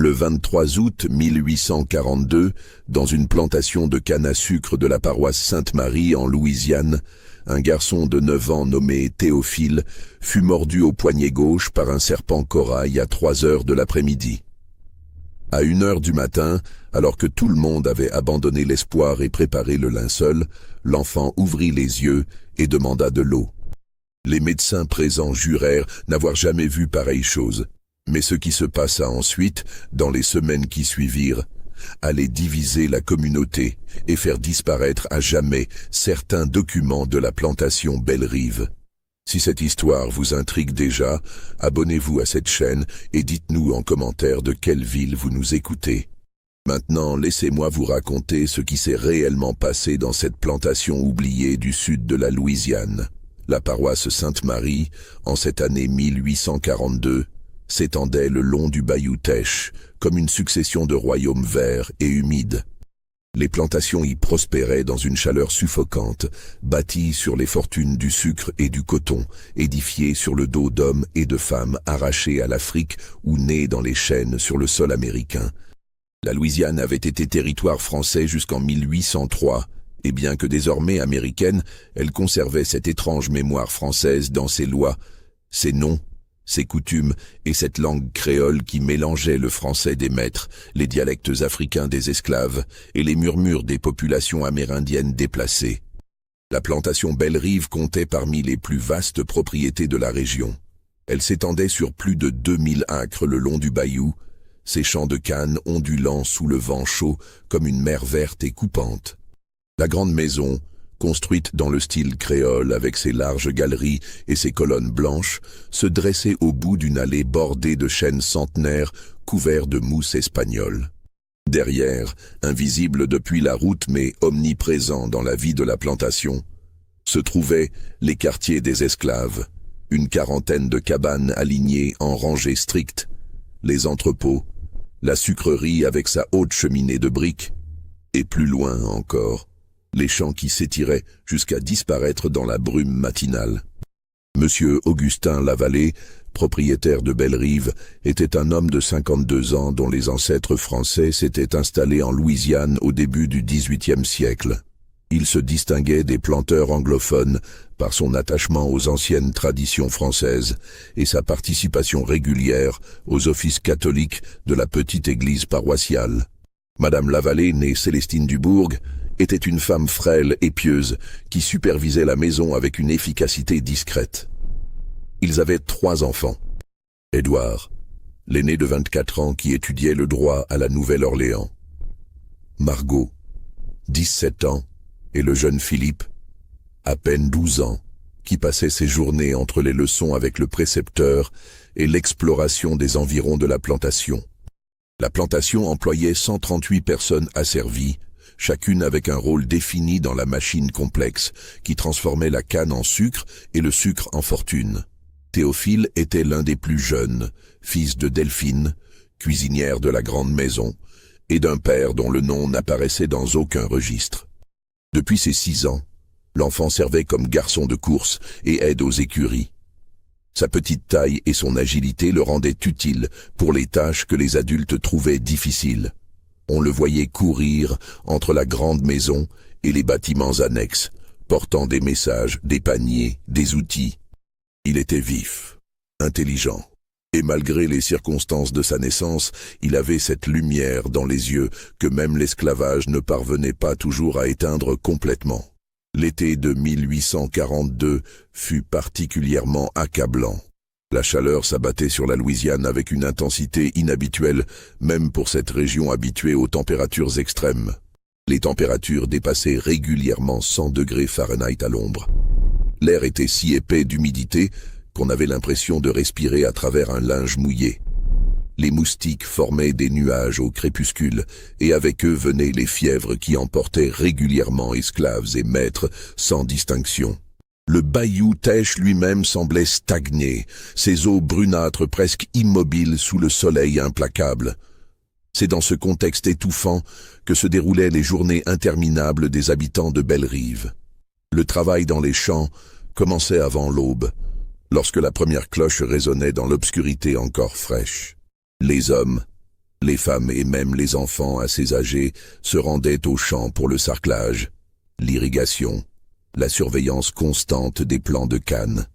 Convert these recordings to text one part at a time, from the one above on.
Le 23 août 1842, dans une plantation de canne à sucre de la paroisse Sainte-Marie en Louisiane, un garçon de 9 ans nommé Théophile fut mordu au poignet gauche par un serpent corail à 3 heures de l'après-midi. À 1 heure du matin, alors que tout le monde avait abandonné l'espoir et préparé le linceul, l'enfant ouvrit les yeux et demanda de l'eau. Les médecins présents jurèrent n'avoir jamais vu pareille chose. Mais ce qui se passa ensuite, dans les semaines qui suivirent, allait diviser la communauté et faire disparaître à jamais certains documents de la plantation Belle-Rive. Si cette histoire vous intrigue déjà, abonnez-vous à cette chaîne et dites-nous en commentaire de quelle ville vous nous écoutez. Maintenant, laissez-moi vous raconter ce qui s'est réellement passé dans cette plantation oubliée du sud de la Louisiane. La paroisse Sainte-Marie, en cette année 1842, s'étendait le long du bayou Teche, comme une succession de royaumes verts et humides. Les plantations y prospéraient dans une chaleur suffocante, bâties sur les fortunes du sucre et du coton, édifiées sur le dos d'hommes et de femmes arrachés à l'Afrique ou nés dans les chênes sur le sol américain. La Louisiane avait été territoire français jusqu'en 1803, et bien que désormais américaine, elle conservait cette étrange mémoire française dans ses lois, ses noms, ses coutumes et cette langue créole qui mélangeait le français des maîtres, les dialectes africains des esclaves et les murmures des populations amérindiennes déplacées. La plantation Belle-Rive comptait parmi les plus vastes propriétés de la région. Elle s'étendait sur plus de 2000 acres le long du bayou, ses champs de canne ondulant sous le vent chaud comme une mer verte et coupante. La grande maison, construite dans le style créole avec ses larges galeries et ses colonnes blanches, se dressait au bout d'une allée bordée de chênes centenaires couverts de mousse espagnole. Derrière, invisible depuis la route mais omniprésent dans la vie de la plantation, se trouvaient les quartiers des esclaves, une quarantaine de cabanes alignées en rangées strictes, les entrepôts, la sucrerie avec sa haute cheminée de briques, et plus loin encore, les champs qui s'étiraient jusqu'à disparaître dans la brume matinale. Monsieur Augustin Lavallée, propriétaire de Belle-Rive, était un homme de 52 ans dont les ancêtres français s'étaient installés en Louisiane au début du XVIIIe siècle. Il se distinguait des planteurs anglophones par son attachement aux anciennes traditions françaises et sa participation régulière aux offices catholiques de la petite église paroissiale. Madame Lavallée, née Célestine Dubourg, était une femme frêle et pieuse qui supervisait la maison avec une efficacité discrète. Ils avaient 3 enfants. Édouard, l'aîné de 24 ans qui étudiait le droit à la Nouvelle-Orléans. Margot, 17 ans, et le jeune Philippe, à peine 12 ans, qui passait ses journées entre les leçons avec le précepteur et l'exploration des environs de la plantation. La plantation employait 138 personnes asservies, chacune avec un rôle défini dans la machine complexe qui transformait la canne en sucre et le sucre en fortune. Théophile était l'un des plus jeunes, fils de Delphine, cuisinière de la grande maison, et d'un père dont le nom n'apparaissait dans aucun registre. Depuis ses 6 ans, l'enfant servait comme garçon de course et aide aux écuries. Sa petite taille et son agilité le rendaient utile pour les tâches que les adultes trouvaient difficiles. On le voyait courir entre la grande maison et les bâtiments annexes, portant des messages, des paniers, des outils. Il était vif, intelligent, et malgré les circonstances de sa naissance, il avait cette lumière dans les yeux que même l'esclavage ne parvenait pas toujours à éteindre complètement. L'été de 1842 fut particulièrement accablant. La chaleur s'abattait sur la Louisiane avec une intensité inhabituelle, même pour cette région habituée aux températures extrêmes. Les températures dépassaient régulièrement 100 degrés Fahrenheit à l'ombre. L'air était si épais d'humidité qu'on avait l'impression de respirer à travers un linge mouillé. Les moustiques formaient des nuages au crépuscule, et avec eux venaient les fièvres qui emportaient régulièrement esclaves et maîtres sans distinction. Le bayou Teche lui-même semblait stagner, ses eaux brunâtres presque immobiles sous le soleil implacable. C'est dans ce contexte étouffant que se déroulaient les journées interminables des habitants de Belle-Rive. Le travail dans les champs commençait avant l'aube, lorsque la première cloche résonnait dans l'obscurité encore fraîche. Les hommes, Les femmes et même les enfants assez âgés se rendaient aux champs pour le sarclage, l'irrigation, la surveillance constante des plants de canne.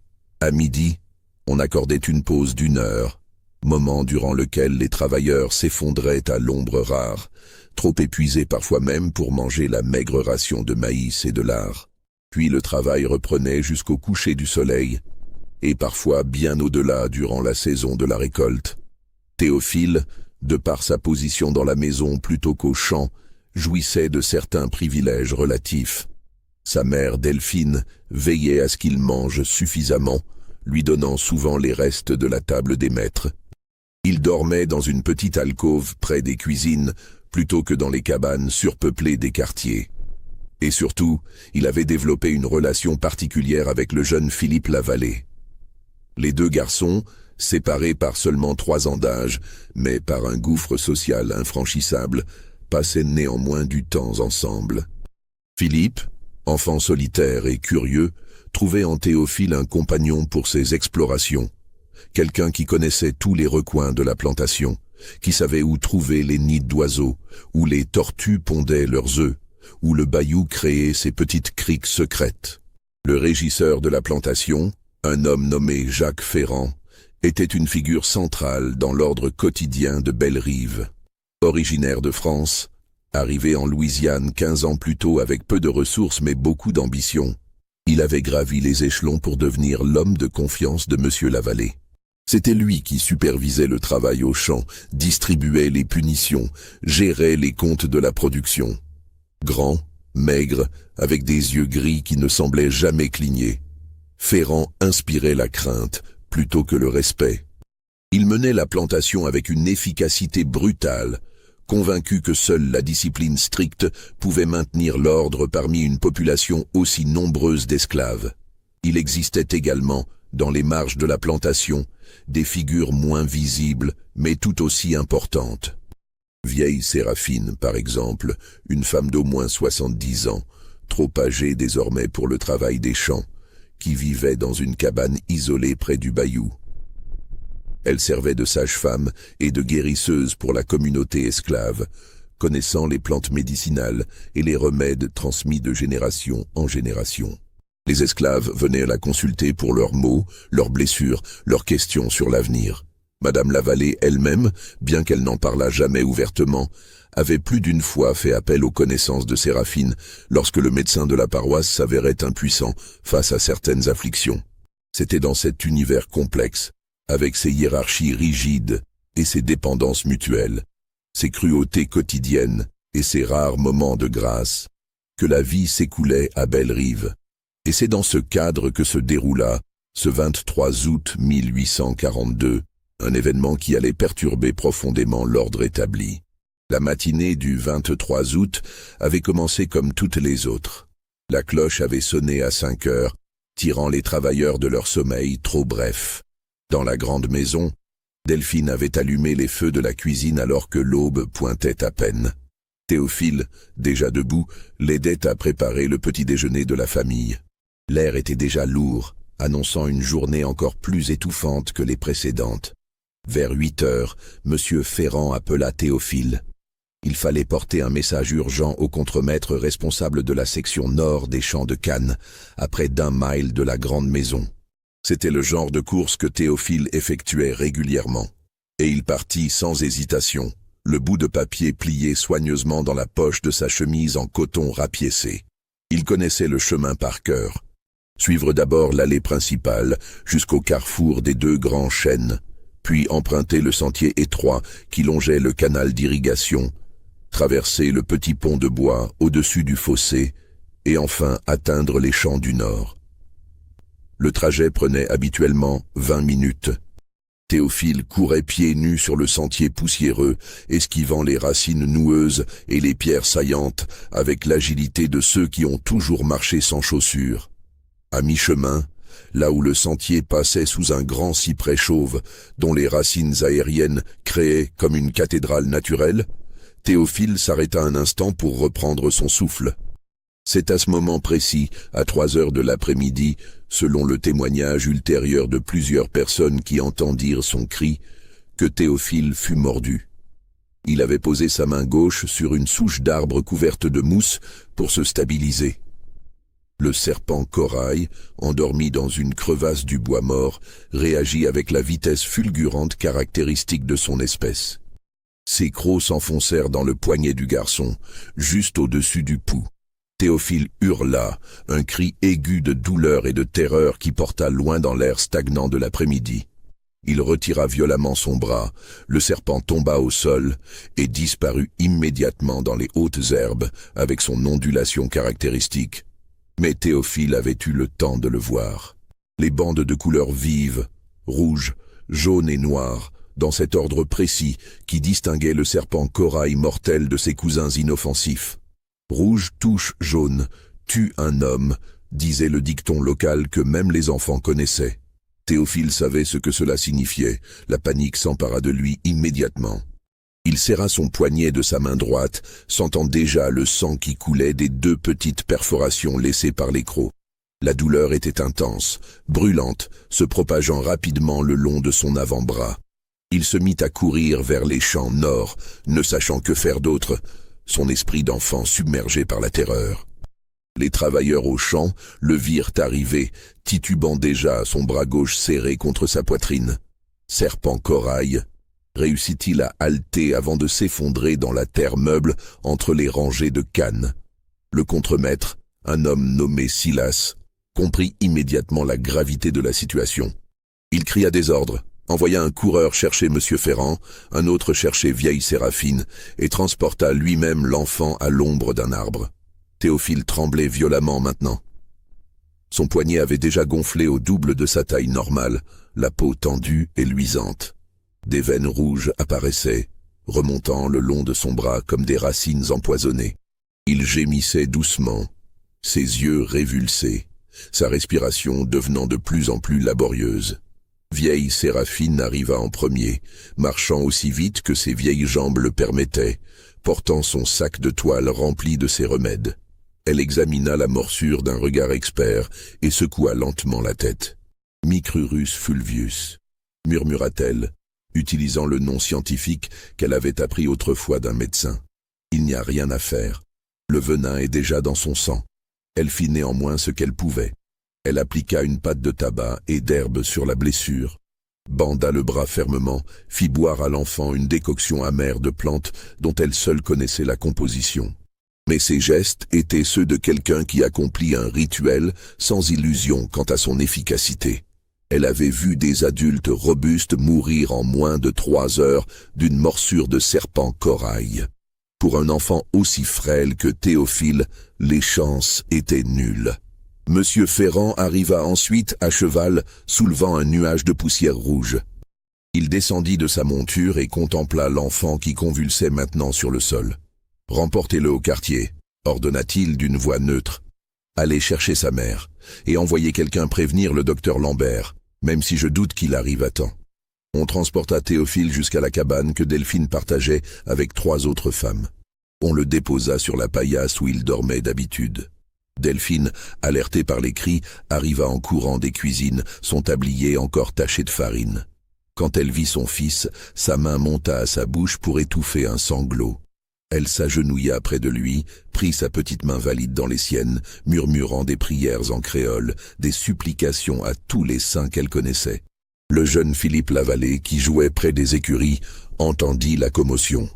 À midi, on accordait une pause d'1 heure, moment durant lequel les travailleurs s'effondraient à l'ombre rare, trop épuisés parfois même pour manger la maigre ration de maïs et de lard. Puis le travail reprenait jusqu'au coucher du soleil, et parfois bien au-delà durant la saison de la récolte. Théophile, de par sa position dans la maison plutôt qu'au champ, jouissait de certains privilèges relatifs. Sa mère Delphine veillait à ce qu'il mange suffisamment, lui donnant souvent les restes de la table des maîtres. Il dormait dans une petite alcôve près des cuisines, plutôt que dans les cabanes surpeuplées des quartiers. Et surtout, il avait développé une relation particulière avec le jeune Philippe Lavallée. Les deux garçons, séparés par seulement 3 ans d'âge, mais par un gouffre social infranchissable, passaient néanmoins du temps ensemble. Philippe, enfant solitaire et curieux, trouvait en Théophile un compagnon pour ses explorations, quelqu'un qui connaissait tous les recoins de la plantation, qui savait où trouver les nids d'oiseaux, où les tortues pondaient leurs œufs, où le bayou créait ses petites criques secrètes. Le régisseur de la plantation, un homme nommé Jacques Ferrand, était une figure centrale dans l'ordre quotidien de Bellerive. Originaire de France, arrivé en Louisiane 15 ans plus tôt avec peu de ressources mais beaucoup d'ambition, il avait gravi les échelons pour devenir l'homme de confiance de M. Lavallée. C'était lui qui supervisait le travail au champ, distribuait les punitions, gérait les comptes de la production. Grand, maigre, avec des yeux gris qui ne semblaient jamais cligner, Ferrand inspirait la crainte plutôt que le respect. Il menait la plantation avec une efficacité brutale, convaincu que seule la discipline stricte pouvait maintenir l'ordre parmi une population aussi nombreuse d'esclaves. Il existait également, dans les marges de la plantation, des figures moins visibles, mais tout aussi importantes. Vieille Séraphine, par exemple, une femme d'au moins 70 ans, trop âgée désormais pour le travail des champs, qui vivait dans une cabane isolée près du bayou. Elle servait de sage-femme et de guérisseuse pour la communauté esclave, connaissant les plantes médicinales et les remèdes transmis de génération en génération. Les esclaves venaient la consulter pour leurs maux, leurs blessures, leurs questions sur l'avenir. Madame Lavallée elle-même, bien qu'elle n'en parlât jamais ouvertement, avait plus d'une fois fait appel aux connaissances de Séraphine lorsque le médecin de la paroisse s'avérait impuissant face à certaines afflictions. C'était dans cet univers complexe, avec ses hiérarchies rigides et ses dépendances mutuelles, ses cruautés quotidiennes et ses rares moments de grâce, que la vie s'écoulait à Bellerive. Et c'est dans ce cadre que se déroula, ce 23 août 1842, un événement qui allait perturber profondément l'ordre établi. La matinée du 23 août avait commencé comme toutes les autres. La cloche avait sonné à 5 heures, tirant les travailleurs de leur sommeil trop bref. Dans la grande maison, Delphine avait allumé les feux de la cuisine alors que l'aube pointait à peine. Théophile, déjà debout, l'aidait à préparer le petit déjeuner de la famille. L'air était déjà lourd, annonçant une journée encore plus étouffante que les précédentes. Vers 8 heures, M. Ferrand appela Théophile. Il fallait porter un message urgent au contremaître responsable de la section nord des champs de canne, à près d'1 mile de la grande maison. C'était le genre de course que Théophile effectuait régulièrement. Et il partit sans hésitation, le bout de papier plié soigneusement dans la poche de sa chemise en coton rapiécé. Il connaissait le chemin par cœur. Suivre d'abord l'allée principale jusqu'au carrefour des 2 grands chênes, puis emprunter le sentier étroit qui longeait le canal d'irrigation, traverser le petit pont de bois au-dessus du fossé et enfin atteindre les champs du nord. Le trajet prenait habituellement 20 minutes. Théophile courait pieds nus sur le sentier poussiéreux, esquivant les racines noueuses et les pierres saillantes avec l'agilité de ceux qui ont toujours marché sans chaussures. À mi-chemin, là où le sentier passait sous un grand cyprès chauve, dont les racines aériennes créaient comme une cathédrale naturelle, Théophile s'arrêta un instant pour reprendre son souffle. C'est à ce moment précis, à 3 heures de l'après-midi, selon le témoignage ultérieur de plusieurs personnes qui entendirent son cri, que Théophile fut mordu. Il avait posé sa main gauche sur une souche d'arbre couverte de mousse pour se stabiliser. Le serpent corail, endormi dans une crevasse du bois mort, réagit avec la vitesse fulgurante caractéristique de son espèce. Ses crocs s'enfoncèrent dans le poignet du garçon, juste au-dessus du pouls. Théophile hurla, un cri aigu de douleur et de terreur qui porta loin dans l'air stagnant de l'après-midi. Il retira violemment son bras, le serpent tomba au sol et disparut immédiatement dans les hautes herbes avec son ondulation caractéristique. Mais Théophile avait eu le temps de le voir. Les bandes de couleurs vives, rouge, jaune et noir, dans cet ordre précis qui distinguait le serpent corail mortel de ses cousins inoffensifs. Rouge touche jaune, tue un homme, disait le dicton local que même les enfants connaissaient. Théophile savait ce que cela signifiait, la panique s'empara de lui immédiatement. Il serra son poignet de sa main droite, sentant déjà le sang qui coulait des 2 petites perforations laissées par les crocs. La douleur était intense, brûlante, se propageant rapidement le long de son avant-bras. Il se mit à courir vers les champs nord, ne sachant que faire d'autre, son esprit d'enfant submergé par la terreur. Les travailleurs au champ le virent arriver, titubant déjà, son bras gauche serré contre sa poitrine. Serpent corail, réussit-il à halter avant de s'effondrer dans la terre meuble entre les rangées de cannes. Le contremaître, un homme nommé Silas, comprit immédiatement la gravité de la situation. Il cria des ordres, envoya un coureur chercher M. Ferrand, un autre chercher vieille Séraphine, et transporta lui-même l'enfant à l'ombre d'un arbre. Théophile tremblait violemment maintenant. Son poignet avait déjà gonflé au double de sa taille normale, la peau tendue et luisante. Des veines rouges apparaissaient, remontant le long de son bras comme des racines empoisonnées. Il gémissait doucement, ses yeux révulsés, sa respiration devenant de plus en plus laborieuse. Vieille Séraphine arriva en premier, marchant aussi vite que ses vieilles jambes le permettaient, portant son sac de toile rempli de ses remèdes. Elle examina la morsure d'un regard expert et secoua lentement la tête. « Micrurus fulvius », murmura-t-elle, utilisant le nom scientifique qu'elle avait appris autrefois d'un médecin. Il n'y a rien à faire. Le venin est déjà dans son sang. Elle fit néanmoins ce qu'elle pouvait. Elle appliqua une pâte de tabac et d'herbe sur la blessure, banda le bras fermement, fit boire à l'enfant une décoction amère de plantes dont elle seule connaissait la composition. Mais ses gestes étaient ceux de quelqu'un qui accomplit un rituel sans illusion quant à son efficacité. Elle avait vu des adultes robustes mourir en moins de 3 heures d'une morsure de serpent corail. Pour un enfant aussi frêle que Théophile, les chances étaient nulles. Monsieur Ferrand arriva ensuite à cheval, soulevant un nuage de poussière rouge. Il descendit de sa monture et contempla l'enfant qui convulsait maintenant sur le sol. « Remportez-le au quartier », ordonna-t-il d'une voix neutre. « Allez chercher sa mère, et envoyez quelqu'un prévenir le docteur Lambert, même si je doute qu'il arrive à temps. » On transporta Théophile jusqu'à la cabane que Delphine partageait avec 3 autres femmes. On le déposa sur la paillasse où il dormait d'habitude. Delphine, alertée par les cris, arriva en courant des cuisines, son tablier encore taché de farine. Quand elle vit son fils, sa main monta à sa bouche pour étouffer un sanglot. Elle s'agenouilla près de lui, prit sa petite main valide dans les siennes, murmurant des prières en créole, des supplications à tous les saints qu'elle connaissait. Le jeune Philippe Lavallée, qui jouait près des écuries, entendit la commotion.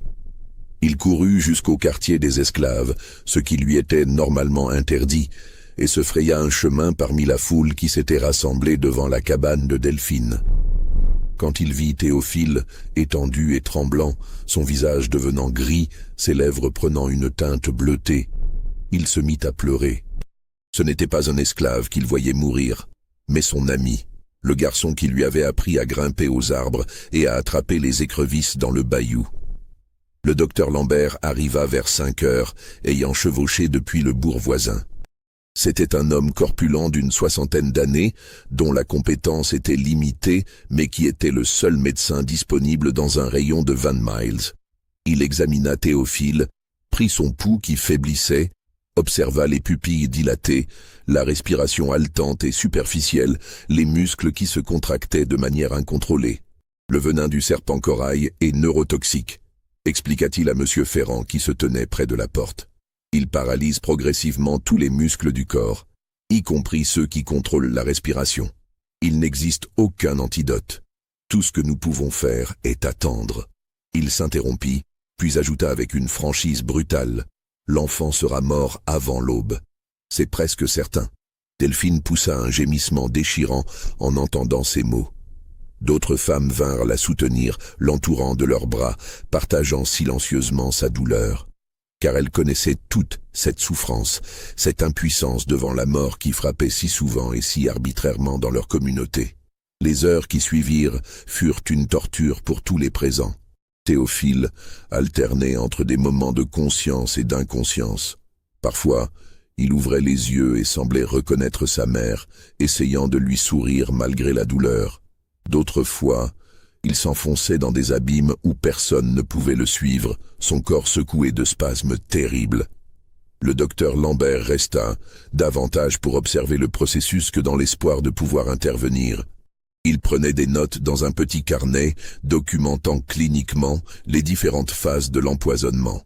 Il courut jusqu'au quartier des esclaves, ce qui lui était normalement interdit, et se fraya un chemin parmi la foule qui s'était rassemblée devant la cabane de Delphine. Quand il vit Théophile, étendu et tremblant, son visage devenant gris, ses lèvres prenant une teinte bleutée, il se mit à pleurer. Ce n'était pas un esclave qu'il voyait mourir, mais son ami, le garçon qui lui avait appris à grimper aux arbres et à attraper les écrevisses dans le bayou. Le docteur Lambert arriva vers 5 heures, ayant chevauché depuis le bourg voisin. C'était un homme corpulent d'une 60aine d'années, dont la compétence était limitée, mais qui était le seul médecin disponible dans un rayon de 20 miles. Il examina Théophile, prit son pouls qui faiblissait, observa les pupilles dilatées, la respiration haletante et superficielle, les muscles qui se contractaient de manière incontrôlée. Le venin du serpent corail est neurotoxique, expliqua-t-il à M. Ferrand qui se tenait près de la porte. Il paralyse progressivement tous les muscles du corps, y compris ceux qui contrôlent la respiration. Il n'existe aucun antidote. Tout ce que nous pouvons faire est attendre. Il s'interrompit, puis ajouta avec une franchise brutale. L'enfant sera mort avant l'aube. C'est presque certain. Delphine poussa un gémissement déchirant en entendant ces mots. D'autres femmes vinrent la soutenir, l'entourant de leurs bras, partageant silencieusement sa douleur. Car elles connaissaient toute cette souffrance, cette impuissance devant la mort qui frappait si souvent et si arbitrairement dans leur communauté. Les heures qui suivirent furent une torture pour tous les présents. Théophile alternait entre des moments de conscience et d'inconscience. Parfois, il ouvrait les yeux et semblait reconnaître sa mère, essayant de lui sourire malgré la douleur. D'autres fois, il s'enfonçait dans des abîmes où personne ne pouvait le suivre, son corps secoué de spasmes terribles. Le docteur Lambert resta, davantage pour observer le processus que dans l'espoir de pouvoir intervenir. Il prenait des notes dans un petit carnet, documentant cliniquement les différentes phases de l'empoisonnement.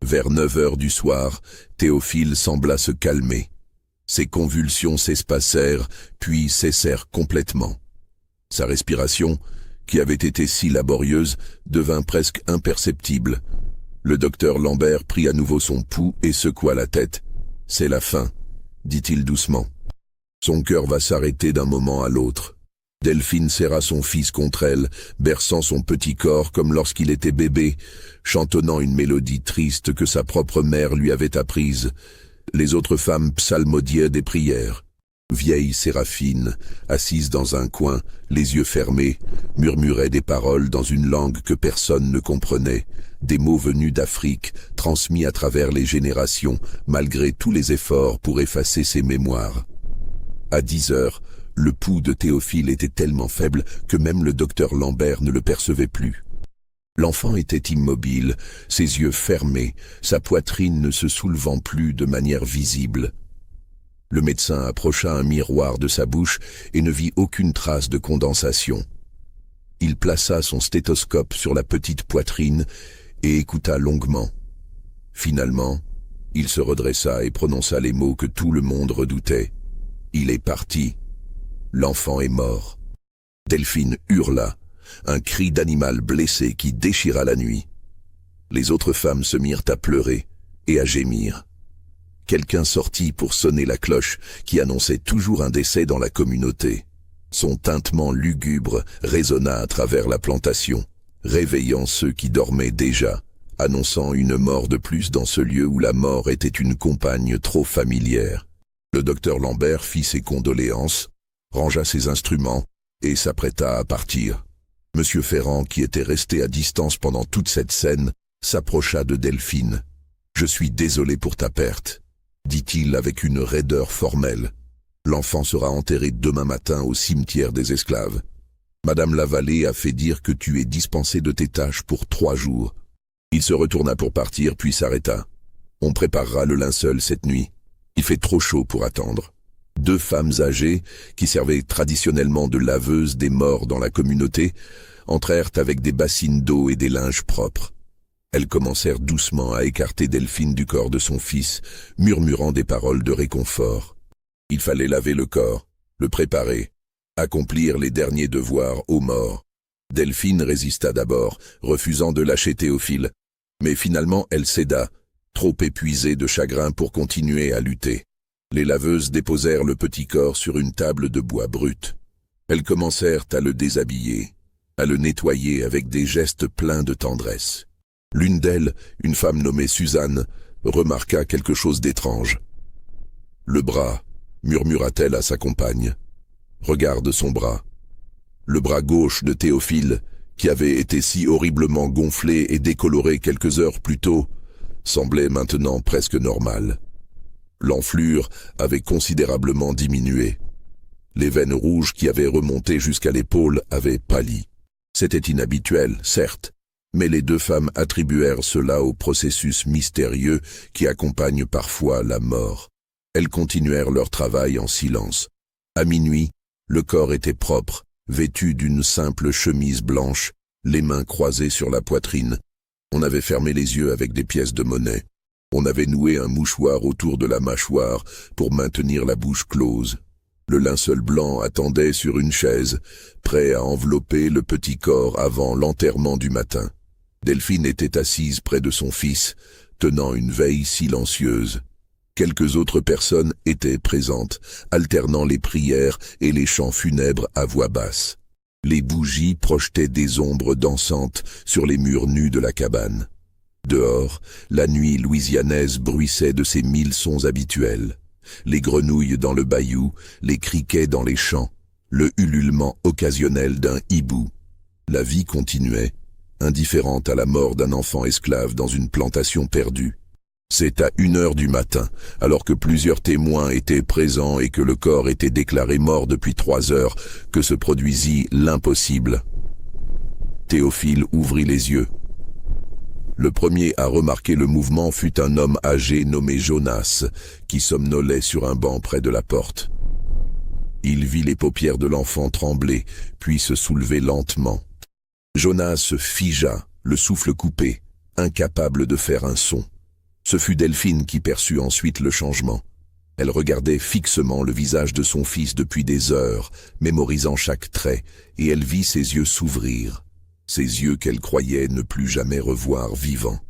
Vers 9 heures du soir, Théophile sembla se calmer. Ses convulsions s'espacèrent, puis cessèrent complètement. Sa respiration, qui avait été si laborieuse, devint presque imperceptible. Le docteur Lambert prit à nouveau son pouls et secoua la tête. « C'est la fin », dit-il doucement. Son cœur va s'arrêter d'un moment à l'autre. Delphine serra son fils contre elle, berçant son petit corps comme lorsqu'il était bébé, chantonnant une mélodie triste que sa propre mère lui avait apprise. Les autres femmes psalmodiaient des prières. Vieille Séraphine, assise dans un coin, les yeux fermés, murmurait des paroles dans une langue que personne ne comprenait, des mots venus d'Afrique, transmis à travers les générations, malgré tous les efforts pour effacer ses mémoires. À 10 heures, le pouls de Théophile était tellement faible que même le docteur Lambert ne le percevait plus. L'enfant était immobile, ses yeux fermés, sa poitrine ne se soulevant plus de manière visible. Le médecin approcha un miroir de sa bouche et ne vit aucune trace de condensation. Il plaça son stéthoscope sur la petite poitrine et écouta longuement. Finalement, il se redressa et prononça les mots que tout le monde redoutait. « Il est parti. L'enfant est mort. » Delphine hurla, un cri d'animal blessé qui déchira la nuit. Les autres femmes se mirent à pleurer et à gémir. Quelqu'un sortit pour sonner la cloche qui annonçait toujours un décès dans la communauté. Son tintement lugubre résonna à travers la plantation, réveillant ceux qui dormaient déjà, annonçant une mort de plus dans ce lieu où la mort était une compagne trop familière. Le docteur Lambert fit ses condoléances, rangea ses instruments et s'apprêta à partir. Monsieur Ferrand, qui était resté à distance pendant toute cette scène, s'approcha de Delphine. « Je suis désolé pour ta perte », dit-il avec une raideur formelle. « L'enfant sera enterré demain matin au cimetière des esclaves. Madame Lavallée a fait dire que tu es dispensé de tes tâches pour 3 jours. » Il se retourna pour partir, puis s'arrêta. « On préparera le linceul cette nuit. Il fait trop chaud pour attendre. » 2 femmes âgées, qui servaient traditionnellement de laveuses des morts dans la communauté, entrèrent avec des bassines d'eau et des linges propres. Elles commencèrent doucement à écarter Delphine du corps de son fils, murmurant des paroles de réconfort. Il fallait laver le corps, le préparer, accomplir les derniers devoirs aux morts. Delphine résista d'abord, refusant de lâcher Théophile, mais finalement elle céda, trop épuisée de chagrin pour continuer à lutter. Les laveuses déposèrent le petit corps sur une table de bois brut. Elles commencèrent à le déshabiller, à le nettoyer avec des gestes pleins de tendresse. L'une d'elles, une femme nommée Suzanne, remarqua quelque chose d'étrange. « Le bras », murmura-t-elle à sa compagne. « Regarde son bras. » Le bras gauche de Théophile, qui avait été si horriblement gonflé et décoloré quelques heures plus tôt, semblait maintenant presque normal. L'enflure avait considérablement diminué. Les veines rouges qui avaient remonté jusqu'à l'épaule avaient pâli. C'était inhabituel, certes, mais les 2 femmes attribuèrent cela au processus mystérieux qui accompagne parfois la mort. Elles continuèrent leur travail en silence. À minuit, le corps était propre, vêtu d'une simple chemise blanche, les mains croisées sur la poitrine. On avait fermé les yeux avec des pièces de monnaie. On avait noué un mouchoir autour de la mâchoire pour maintenir la bouche close. Le linceul blanc attendait sur une chaise, prêt à envelopper le petit corps avant l'enterrement du matin. Delphine était assise près de son fils, tenant une veille silencieuse. Quelques autres personnes étaient présentes, alternant les prières et les chants funèbres à voix basse. Les bougies projetaient des ombres dansantes sur les murs nus de la cabane. Dehors, la nuit louisianaise bruissait de ses 1000 sons habituels. Les grenouilles dans le bayou, les criquets dans les champs, le ululement occasionnel d'un hibou. La vie continuait, indifférente à la mort d'un enfant esclave dans une plantation perdue. C'est à 1h du matin, alors que plusieurs témoins étaient présents et que le corps était déclaré mort depuis 3 heures, que se produisit l'impossible. Théophile ouvrit les yeux. Le premier à remarquer le mouvement fut un homme âgé nommé Jonas, qui somnolait sur un banc près de la porte. Il vit les paupières de l'enfant trembler, puis se soulever lentement. Jonas se figea, le souffle coupé, incapable de faire un son. Ce fut Delphine qui perçut ensuite le changement. Elle regardait fixement le visage de son fils depuis des heures, mémorisant chaque trait, et elle vit ses yeux s'ouvrir, ses yeux qu'elle croyait ne plus jamais revoir vivants.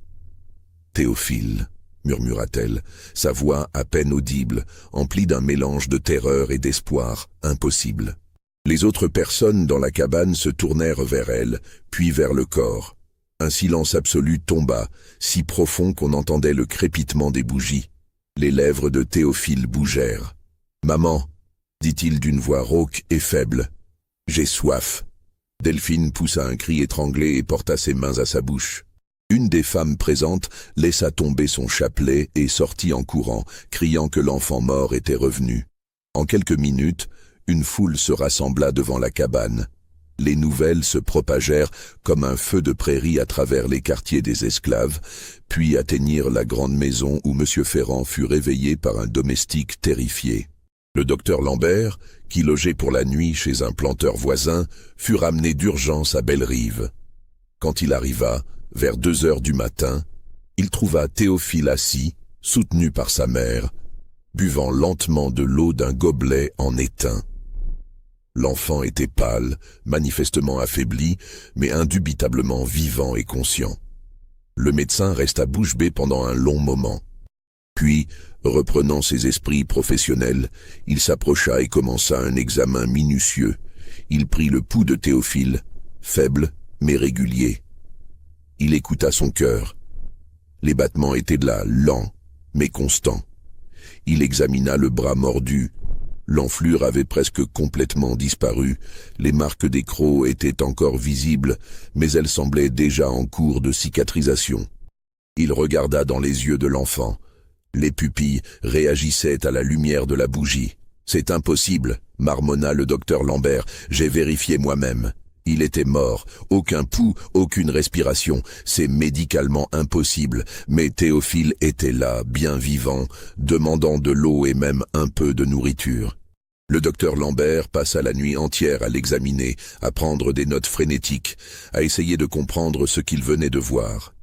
« Théophile » murmura-t-elle, sa voix à peine audible, emplie d'un mélange de terreur et d'espoir impossible. Les autres personnes dans la cabane se tournèrent vers elle, puis vers le corps. Un silence absolu tomba, si profond qu'on entendait le crépitement des bougies. Les lèvres de Théophile bougèrent. « Maman » dit-il d'une voix rauque et faible. « J'ai soif. » Delphine poussa un cri étranglé et porta ses mains à sa bouche. Une des femmes présentes laissa tomber son chapelet et sortit en courant, criant que l'enfant mort était revenu. En quelques minutes, une foule se rassembla devant la cabane. Les nouvelles se propagèrent comme un feu de prairie à travers les quartiers des esclaves, puis atteignirent la grande maison où M. Ferrand fut réveillé par un domestique terrifié. Le docteur Lambert, qui logeait pour la nuit chez un planteur voisin, fut ramené d'urgence à Bellerive. Quand il arriva, vers 2h du matin, il trouva Théophile assis, soutenu par sa mère, buvant lentement de l'eau d'un gobelet en étain. L'enfant était pâle, manifestement affaibli, mais indubitablement vivant et conscient. Le médecin resta bouche bée pendant un long moment. Puis, reprenant ses esprits professionnels, il s'approcha et commença un examen minutieux. Il prit le pouls de Théophile, faible mais régulier. Il écouta son cœur. Les battements étaient là, lents, mais constants. Il examina le bras mordu. L'enflure avait presque complètement disparu, les marques des crocs étaient encore visibles, mais elles semblaient déjà en cours de cicatrisation. Il regarda dans les yeux de l'enfant. Les pupilles réagissaient à la lumière de la bougie. « C'est impossible », marmonna le docteur Lambert, « j'ai vérifié moi-même. Il était mort, aucun pouls, aucune respiration, c'est médicalement impossible, mais Théophile était là, bien vivant, demandant de l'eau et même un peu de nourriture. Le docteur Lambert passa la nuit entière à l'examiner, à prendre des notes frénétiques, à essayer de comprendre ce qu'il venait de voir.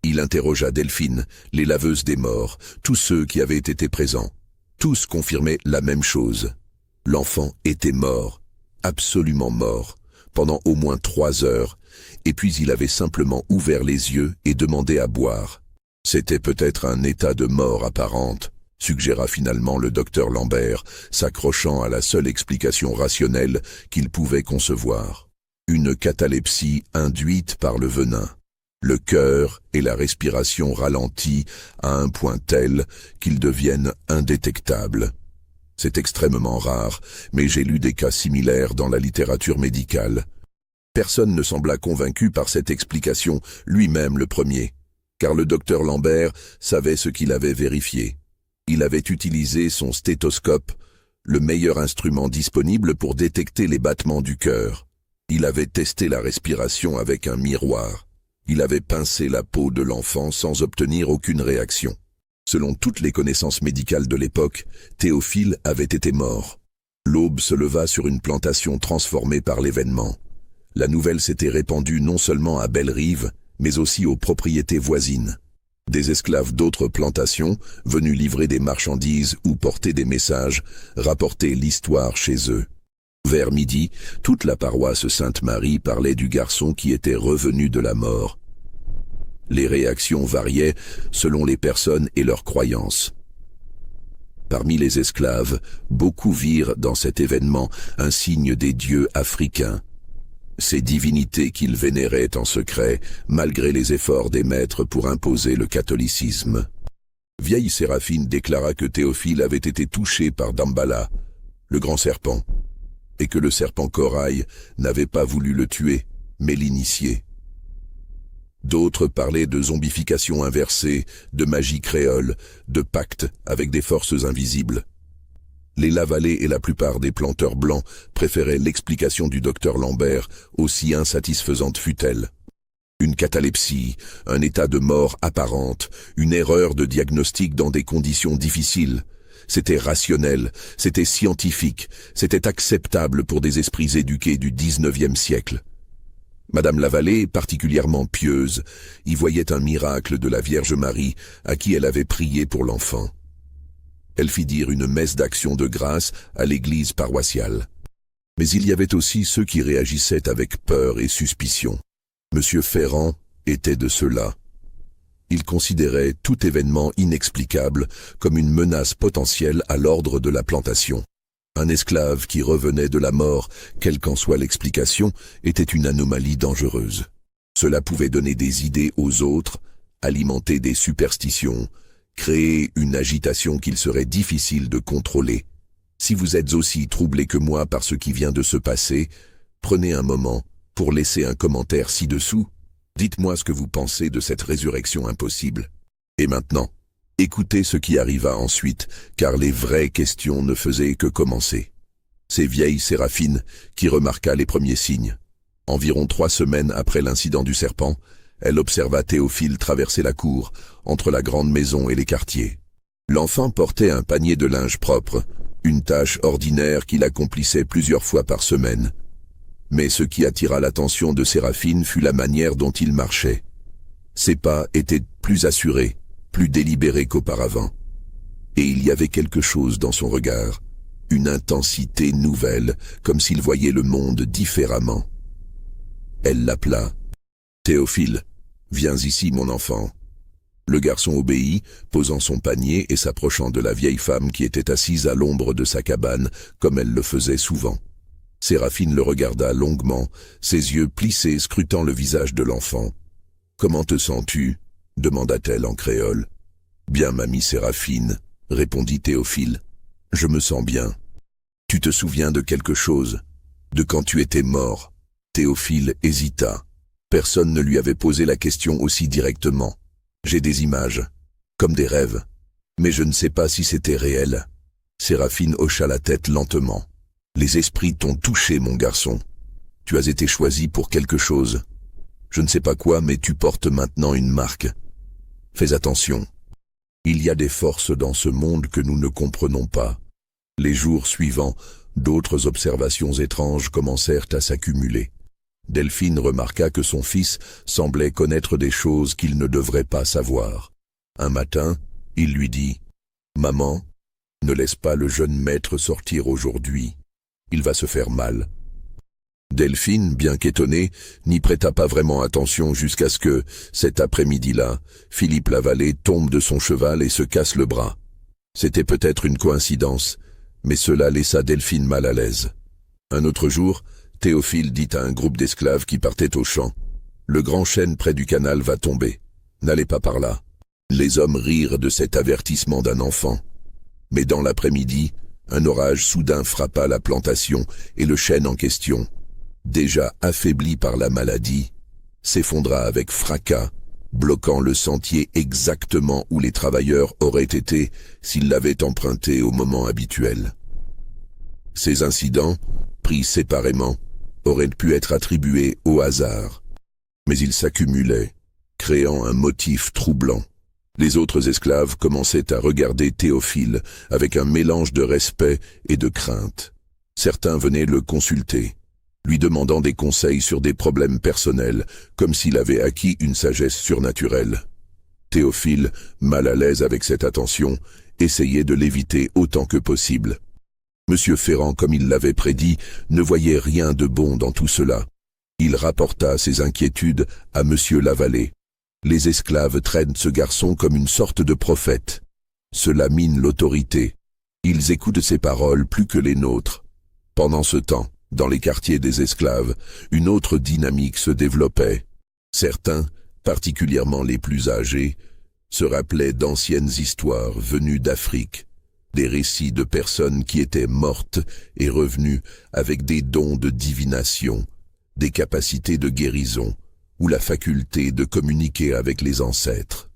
Il interrogea Delphine, les laveuses des morts, tous ceux qui avaient été présents. Tous confirmaient la même chose. L'enfant était mort, absolument mort, pendant au moins 3 heures, et puis il avait simplement ouvert les yeux et demandé à boire. C'était peut-être un état de mort apparente, suggéra finalement le docteur Lambert, s'accrochant à la seule explication rationnelle qu'il pouvait concevoir. Une catalepsie induite par le venin. Le cœur et la respiration ralentis à un point tel qu'ils deviennent indétectables. C'est extrêmement rare, mais j'ai lu des cas similaires dans la littérature médicale. Personne ne sembla convaincu par cette explication, lui-même le premier, car le docteur Lambert savait ce qu'il avait vérifié. Il avait utilisé son stéthoscope, le meilleur instrument disponible pour détecter les battements du cœur. Il avait testé la respiration avec un miroir. Il avait pincé la peau de l'enfant sans obtenir aucune réaction. Selon toutes les connaissances médicales de l'époque, Théophile avait été mort. L'aube se leva sur une plantation transformée par l'événement. La nouvelle s'était répandue non seulement à Bellerive, mais aussi aux propriétés voisines. Des esclaves d'autres plantations, venus livrer des marchandises ou porter des messages, rapportaient l'histoire chez eux. Vers midi, toute la paroisse Sainte-Marie parlait du garçon qui était revenu de la mort. Les réactions variaient selon les personnes et leurs croyances. Parmi les esclaves, beaucoup virent dans cet événement un signe des dieux africains. Ces divinités qu'ils vénéraient en secret, malgré les efforts des maîtres pour imposer le catholicisme. Vieille Séraphine déclara que Théophile avait été touché par Dambala, le grand serpent, et que le serpent corail n'avait pas voulu le tuer, mais l'initier. D'autres parlaient de zombification inversée, de magie créole, de pacte avec des forces invisibles. Les Lavalais et la plupart des planteurs blancs préféraient l'explication du docteur Lambert, aussi insatisfaisante fût-elle. Une catalepsie, un état de mort apparente, une erreur de diagnostic dans des conditions difficiles. C'était rationnel, c'était scientifique, c'était acceptable pour des esprits éduqués du XIXe siècle. Madame Lavallée, particulièrement pieuse, y voyait un miracle de la Vierge Marie à qui elle avait prié pour l'enfant. Elle fit dire une messe d'action de grâce à l'église paroissiale. Mais il y avait aussi ceux qui réagissaient avec peur et suspicion. Monsieur Ferrand était de ceux-là. Il considérait tout événement inexplicable comme une menace potentielle à l'ordre de la plantation. Un esclave qui revenait de la mort, quelle qu'en soit l'explication, était une anomalie dangereuse. Cela pouvait donner des idées aux autres, alimenter des superstitions, créer une agitation qu'il serait difficile de contrôler. Si vous êtes aussi troublé que moi par ce qui vient de se passer, prenez un moment pour laisser un commentaire ci-dessous. Dites-moi ce que vous pensez de cette résurrection impossible. Et maintenant, écoutez ce qui arriva ensuite, car les vraies questions ne faisaient que commencer. C'est vieille Séraphine qui remarqua les premiers signes. Environ 3 semaines après l'incident du serpent, elle observa Théophile traverser la cour, entre la grande maison et les quartiers. L'enfant portait un panier de linge propre, une tâche ordinaire qu'il accomplissait plusieurs fois par semaine. Mais ce qui attira l'attention de Séraphine fut la manière dont il marchait. Ses pas étaient plus assurés, plus délibérés qu'auparavant. Et il y avait quelque chose dans son regard, une intensité nouvelle, comme s'il voyait le monde différemment. Elle l'appela. « Théophile, viens ici, mon enfant. » Le garçon obéit, posant son panier et s'approchant de la vieille femme qui était assise à l'ombre de sa cabane, comme elle le faisait souvent. Séraphine le regarda longuement, ses yeux plissés scrutant le visage de l'enfant. « Comment te sens-tu » demanda-t-elle en créole. « Bien, mamie Séraphine, » répondit Théophile. « Je me sens bien. Tu te souviens de quelque chose, de quand tu étais mort ?» Théophile hésita. Personne ne lui avait posé la question aussi directement. « J'ai des images, comme des rêves, mais je ne sais pas si c'était réel. » Séraphine hocha la tête lentement. « Les esprits t'ont touché, mon garçon. Tu as été choisi pour quelque chose. Je ne sais pas quoi, mais tu portes maintenant une marque. Fais attention. Il y a des forces dans ce monde que nous ne comprenons pas. » Les jours suivants, d'autres observations étranges commencèrent à s'accumuler. Delphine remarqua que son fils semblait connaître des choses qu'il ne devrait pas savoir. Un matin, il lui dit « Maman, ne laisse pas le jeune maître sortir aujourd'hui. Il va se faire mal. » Delphine, bien qu'étonnée, n'y prêta pas vraiment attention jusqu'à ce que, cet après-midi-là, Philippe Lavallée tombe de son cheval et se casse le bras. C'était peut-être une coïncidence, mais cela laissa Delphine mal à l'aise. Un autre jour, Théophile dit à un groupe d'esclaves qui partaient au champ « Le grand chêne près du canal va tomber. N'allez pas par là. » Les hommes rirent de cet avertissement d'un enfant. Mais dans l'après-midi, un orage soudain frappa la plantation et le chêne en question, déjà affaibli par la maladie, s'effondra avec fracas, bloquant le sentier exactement où les travailleurs auraient été s'ils l'avaient emprunté au moment habituel. Ces incidents, pris séparément, auraient pu être attribués au hasard, mais ils s'accumulaient, créant un motif troublant. Les autres esclaves commençaient à regarder Théophile avec un mélange de respect et de crainte. Certains venaient le consulter, lui demandant des conseils sur des problèmes personnels, comme s'il avait acquis une sagesse surnaturelle. Théophile, mal à l'aise avec cette attention, essayait de l'éviter autant que possible. Monsieur Ferrand, comme il l'avait prédit, ne voyait rien de bon dans tout cela. Il rapporta ses inquiétudes à Monsieur Lavallée. Les esclaves traînent ce garçon comme une sorte de prophète. Cela mine l'autorité. Ils écoutent ses paroles plus que les nôtres. Pendant ce temps, dans les quartiers des esclaves, une autre dynamique se développait. Certains, particulièrement les plus âgés, se rappelaient d'anciennes histoires venues d'Afrique, des récits de personnes qui étaient mortes et revenues avec des dons de divination, des capacités de guérison ou la faculté de communiquer avec les ancêtres.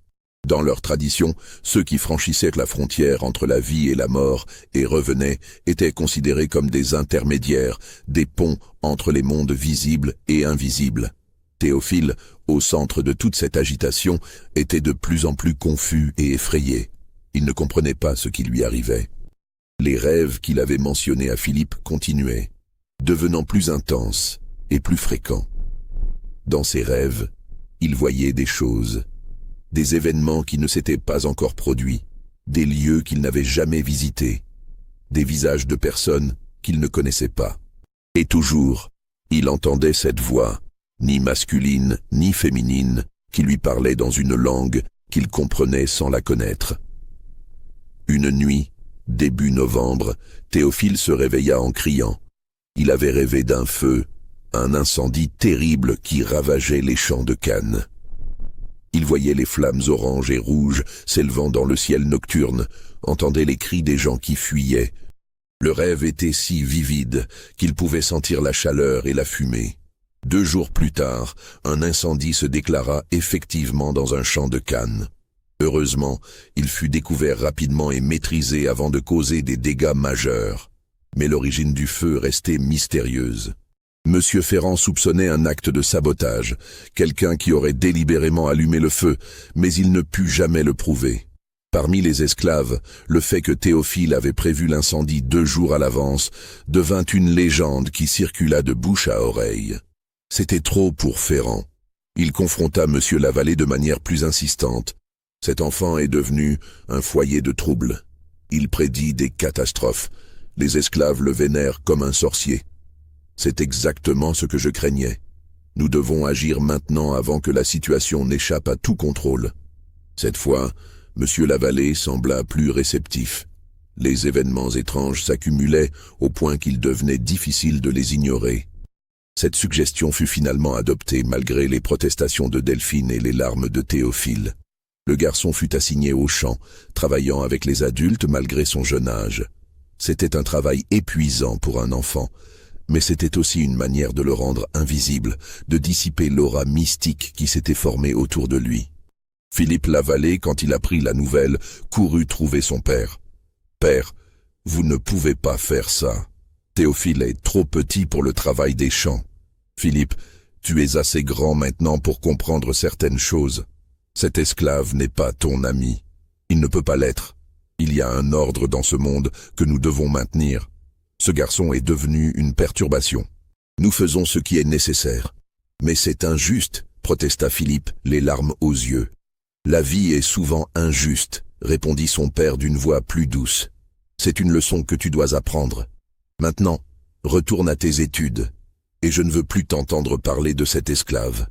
Dans leur tradition, ceux qui franchissaient la frontière entre la vie et la mort et revenaient étaient considérés comme des intermédiaires, des ponts entre les mondes visibles et invisibles. Théophile, au centre de toute cette agitation, était de plus en plus confus et effrayé. Il ne comprenait pas ce qui lui arrivait. Les rêves qu'il avait mentionnés à Philippe continuaient, devenant plus intenses et plus fréquents. Dans ses rêves, il voyait des choses, des événements qui ne s'étaient pas encore produits, des lieux qu'il n'avait jamais visités, des visages de personnes qu'il ne connaissait pas. Et toujours, il entendait cette voix, ni masculine ni féminine, qui lui parlait dans une langue qu'il comprenait sans la connaître. Une nuit, début novembre, Théophile se réveilla en criant. Il avait rêvé d'un feu, un incendie terrible qui ravageait les champs de canne. Il voyait les flammes oranges et rouges s'élevant dans le ciel nocturne, entendait les cris des gens qui fuyaient. Le rêve était si vivide qu'il pouvait sentir la chaleur et la fumée. 2 jours plus tard, un incendie se déclara effectivement dans un champ de canne. Heureusement, il fut découvert rapidement et maîtrisé avant de causer des dégâts majeurs. Mais l'origine du feu restait mystérieuse. Monsieur Ferrand soupçonnait un acte de sabotage, quelqu'un qui aurait délibérément allumé le feu, mais il ne put jamais le prouver. Parmi les esclaves, le fait que Théophile avait prévu l'incendie 2 jours à l'avance devint une légende qui circula de bouche à oreille. C'était trop pour Ferrand. Il confronta Monsieur Lavallée de manière plus insistante. Cet enfant est devenu un foyer de troubles. Il prédit des catastrophes. Les esclaves le vénèrent comme un sorcier. C'est exactement ce que je craignais. Nous devons agir maintenant avant que la situation n'échappe à tout contrôle. Cette fois, Monsieur Lavallée sembla plus réceptif. Les événements étranges s'accumulaient au point qu'il devenait difficile de les ignorer. Cette suggestion fut finalement adoptée malgré les protestations de Delphine et les larmes de Théophile. Le garçon fut assigné au champ, travaillant avec les adultes malgré son jeune âge. C'était un travail épuisant pour un enfant, mais c'était aussi une manière de le rendre invisible, de dissiper l'aura mystique qui s'était formée autour de lui. Philippe Lavallée, quand il apprit la nouvelle, courut trouver son père. « Père, vous ne pouvez pas faire ça. Théophile est trop petit pour le travail des champs. Philippe, tu es assez grand maintenant pour comprendre certaines choses. Cet esclave n'est pas ton ami. Il ne peut pas l'être. Il y a un ordre dans ce monde que nous devons maintenir. Ce garçon est devenu une perturbation. Nous faisons ce qui est nécessaire. Mais c'est injuste, protesta Philippe, les larmes aux yeux. La vie est souvent injuste, répondit son père d'une voix plus douce. C'est une leçon que tu dois apprendre. Maintenant, retourne à tes études. Et je ne veux plus t'entendre parler de cet esclave.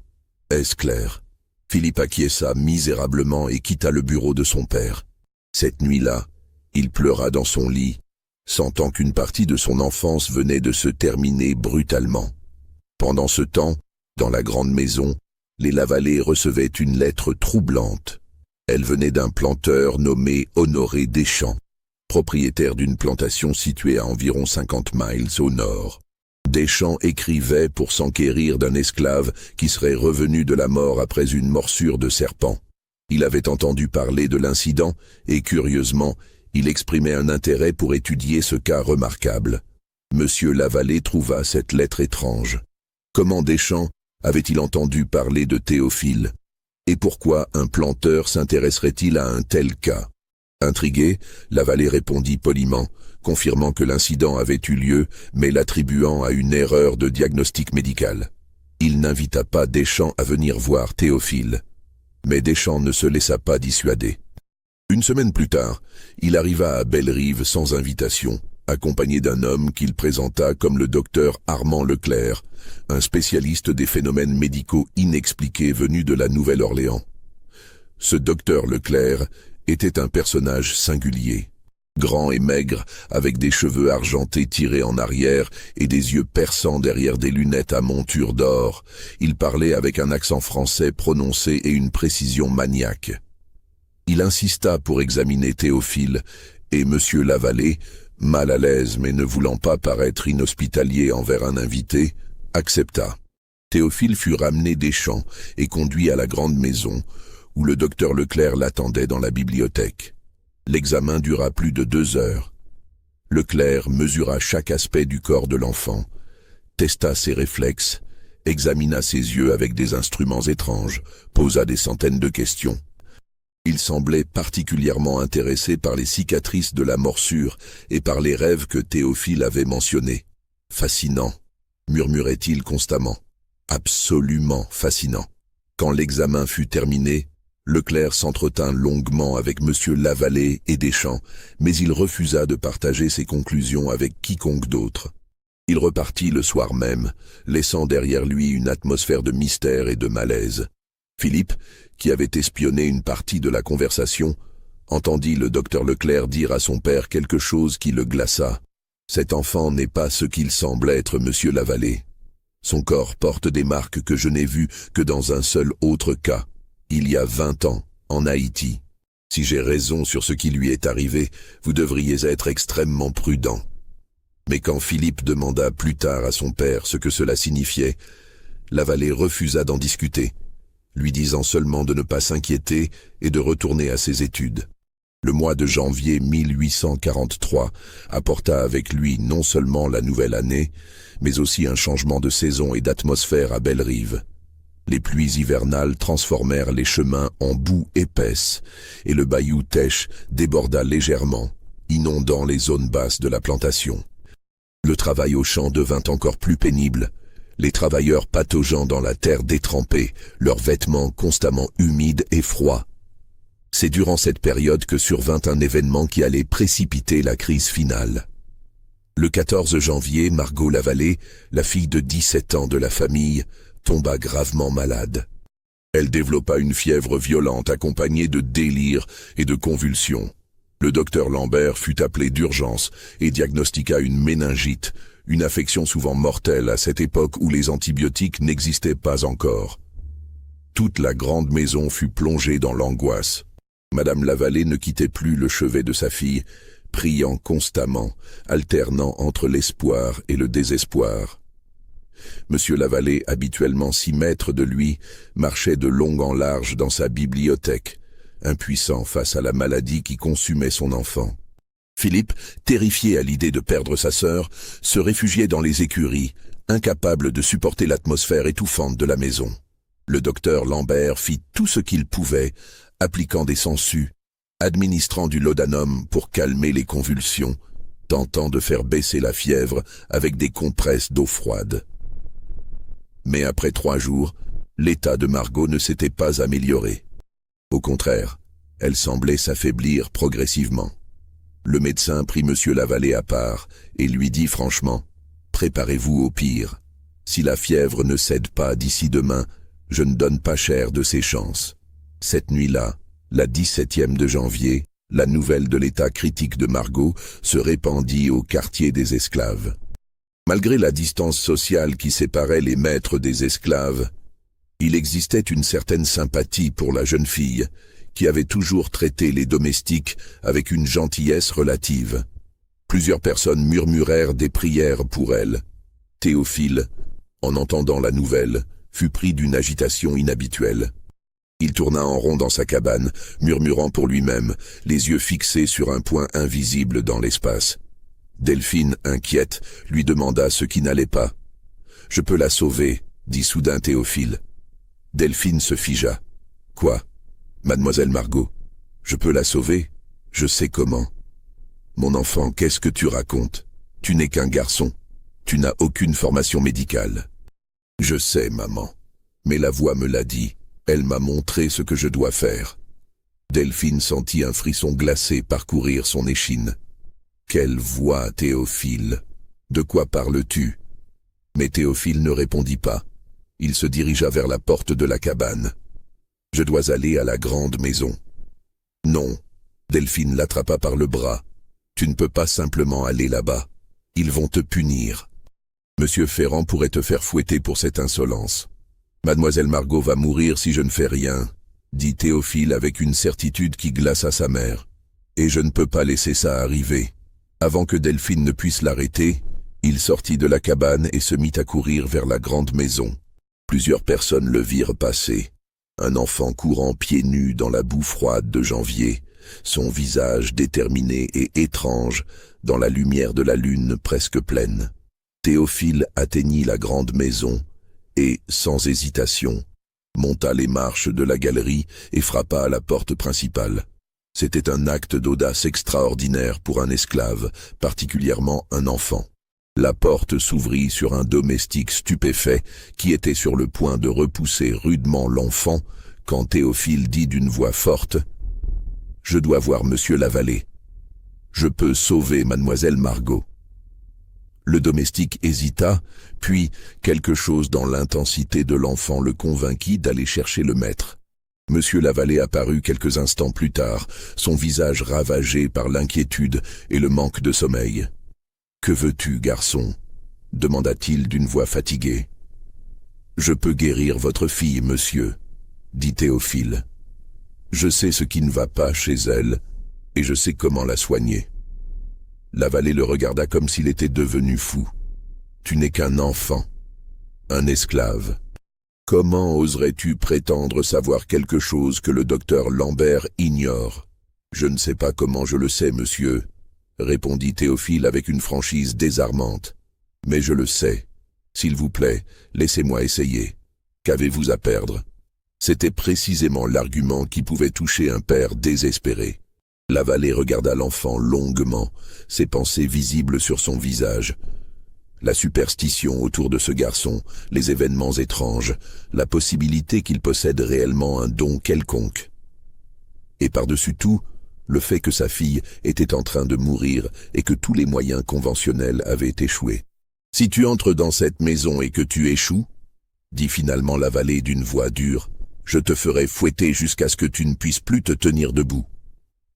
Est-ce clair? Philippe acquiesça misérablement et quitta le bureau de son père. Cette nuit-là, il pleura dans son lit, sentant qu'une partie de son enfance venait de se terminer brutalement. Pendant ce temps, dans la grande maison, les Lavallée recevaient une lettre troublante. Elle venait d'un planteur nommé Honoré Deschamps, propriétaire d'une plantation située à environ 50 miles au nord. Deschamps écrivait pour s'enquérir d'un esclave qui serait revenu de la mort après une morsure de serpent. Il avait entendu parler de l'incident et, curieusement, il exprimait un intérêt pour étudier ce cas remarquable. Monsieur Lavallée trouva cette lettre étrange. Comment Deschamps avait-il entendu parler de Théophile? Et pourquoi un planteur s'intéresserait-il à un tel cas? Intrigué, Lavallée répondit poliment, confirmant que l'incident avait eu lieu, mais l'attribuant à une erreur de diagnostic médical. Il n'invita pas Deschamps à venir voir Théophile. Mais Deschamps ne se laissa pas dissuader. Une semaine plus tard, il arriva à Bellerive sans invitation, accompagné d'un homme qu'il présenta comme le docteur Armand Leclerc, un spécialiste des phénomènes médicaux inexpliqués venu de la Nouvelle-Orléans. Ce docteur Leclerc était un personnage singulier. Grand et maigre, avec des cheveux argentés tirés en arrière et des yeux perçants derrière des lunettes à monture d'or, il parlait avec un accent français prononcé et une précision maniaque. Il insista pour examiner Théophile, et M. Lavallée, mal à l'aise mais ne voulant pas paraître inhospitalier envers un invité, accepta. Théophile fut ramené des champs et conduit à la grande maison, où le docteur Leclerc l'attendait dans la bibliothèque. L'examen dura plus de 2 heures. Leclerc mesura chaque aspect du corps de l'enfant, testa ses réflexes, examina ses yeux avec des instruments étranges, posa des centaines de questions. Il semblait particulièrement intéressé par les cicatrices de la morsure et par les rêves que Théophile avait mentionnés. « Fascinant », murmurait-il constamment. « Absolument fascinant ». Quand l'examen fut terminé, Leclerc s'entretint longuement avec M. Lavallée et Deschamps, mais il refusa de partager ses conclusions avec quiconque d'autre. Il repartit le soir même, laissant derrière lui une atmosphère de mystère et de malaise. Philippe, qui avait espionné une partie de la conversation, entendit le docteur Leclerc dire à son père quelque chose qui le glaça. « Cet enfant n'est pas ce qu'il semble être, monsieur Lavallée. Son corps porte des marques que je n'ai vues que dans un seul autre cas, il y a 20 ans, en Haïti. Si j'ai raison sur ce qui lui est arrivé, vous devriez être extrêmement prudent. » Mais quand Philippe demanda plus tard à son père ce que cela signifiait, Lavallée refusa d'en discuter, lui disant seulement de ne pas s'inquiéter et de retourner à ses études. Le mois de janvier 1843 apporta avec lui non seulement la nouvelle année, mais aussi un changement de saison et d'atmosphère à Bellerive. Les pluies hivernales transformèrent les chemins en boue épaisse, et le bayou Teche déborda légèrement, inondant les zones basses de la plantation. Le travail au champ devint encore plus pénible, les travailleurs pataugeant dans la terre détrempée, leurs vêtements constamment humides et froids. C'est durant cette période que survint un événement qui allait précipiter la crise finale. Le 14 janvier, Margot Lavallée, la fille de 17 ans de la famille, tomba gravement malade. Elle développa une fièvre violente accompagnée de délires et de convulsions. Le docteur Lambert fut appelé d'urgence et diagnostiqua une méningite, une affection souvent mortelle à cette époque où les antibiotiques n'existaient pas encore. Toute la grande maison fut plongée dans l'angoisse. Madame Lavallée ne quittait plus le chevet de sa fille, priant constamment, alternant entre l'espoir et le désespoir. Monsieur Lavallée, habituellement si maître de lui, marchait de long en large dans sa bibliothèque, impuissant face à la maladie qui consumait son enfant. Philippe, terrifié à l'idée de perdre sa sœur, se réfugiait dans les écuries, incapable de supporter l'atmosphère étouffante de la maison. Le docteur Lambert fit tout ce qu'il pouvait, appliquant des sangsues, administrant du laudanum pour calmer les convulsions, tentant de faire baisser la fièvre avec des compresses d'eau froide. Mais après 3 jours, l'état de Margot ne s'était pas amélioré. Au contraire, elle semblait s'affaiblir progressivement. Le médecin prit M. Lavallée à part et lui dit franchement « Préparez-vous au pire. Si la fièvre ne cède pas d'ici demain, je ne donne pas cher de ses chances. » Cette nuit-là, la 17e de janvier, la nouvelle de l'état critique de Margot se répandit au quartier des esclaves. Malgré la distance sociale qui séparait les maîtres des esclaves, il existait une certaine sympathie pour la jeune fille, qui avait toujours traité les domestiques avec une gentillesse relative. Plusieurs personnes murmurèrent des prières pour elle. Théophile, en entendant la nouvelle, fut pris d'une agitation inhabituelle. Il tourna en rond dans sa cabane, murmurant pour lui-même, les yeux fixés sur un point invisible dans l'espace. Delphine, inquiète, lui demanda ce qui n'allait pas. « Je peux la sauver », dit soudain Théophile. Delphine se figea. « Quoi ? Mademoiselle Margot, je peux la sauver ? Je sais comment. Mon enfant, qu'est-ce que tu racontes? Tu n'es qu'un garçon. Tu n'as aucune formation médicale. Je sais, maman. Mais la voix me l'a dit. Elle m'a montré ce que je dois faire. Delphine sentit un frisson glacé parcourir son échine. Quelle voix, Théophile? De quoi parles-tu? Mais Théophile ne répondit pas. Il se dirigea vers la porte de la cabane. Je dois aller à la grande maison. Non. Delphine l'attrapa par le bras. Tu ne peux pas simplement aller là-bas. Ils vont te punir. Monsieur Ferrand pourrait te faire fouetter pour cette insolence. Mademoiselle Margot va mourir si je ne fais rien, dit Théophile avec une certitude qui glaça sa mère. Et je ne peux pas laisser ça arriver. Avant que Delphine ne puisse l'arrêter, il sortit de la cabane et se mit à courir vers la grande maison. Plusieurs personnes le virent passer. Un enfant courant pieds nus dans la boue froide de janvier, son visage déterminé et étrange dans la lumière de la lune presque pleine. Théophile atteignit la grande maison et, sans hésitation, monta les marches de la galerie et frappa à la porte principale. C'était un acte d'audace extraordinaire pour un esclave, particulièrement un enfant. La porte s'ouvrit sur un domestique stupéfait qui était sur le point de repousser rudement l'enfant quand Théophile dit d'une voix forte « Je dois voir Monsieur Lavallée. Je peux sauver Mademoiselle Margot. » Le domestique hésita, puis quelque chose dans l'intensité de l'enfant le convainquit d'aller chercher le maître. Monsieur Lavallée apparut quelques instants plus tard, son visage ravagé par l'inquiétude et le manque de sommeil. « Que veux-tu, garçon » demanda-t-il d'une voix fatiguée. « Je peux guérir votre fille, monsieur, » dit Théophile. « Je sais ce qui ne va pas chez elle, et je sais comment la soigner. » Lavallée le regarda comme s'il était devenu fou. « Tu n'es qu'un enfant, un esclave. Comment oserais-tu prétendre savoir quelque chose que le docteur Lambert ignore? »« Je ne sais pas comment je le sais, monsieur, » répondit Théophile avec une franchise désarmante. « Mais je le sais. S'il vous plaît, laissez-moi essayer. Qu'avez-vous à perdre ?» C'était précisément l'argument qui pouvait toucher un père désespéré. Lavallée regarda l'enfant longuement, ses pensées visibles sur son visage. La superstition autour de ce garçon, les événements étranges, la possibilité qu'il possède réellement un don quelconque. Et par-dessus tout, le fait que sa fille était en train de mourir et que tous les moyens conventionnels avaient échoué. « Si tu entres dans cette maison et que tu échoues, dit finalement Lavallée d'une voix dure, je te ferai fouetter jusqu'à ce que tu ne puisses plus te tenir debout.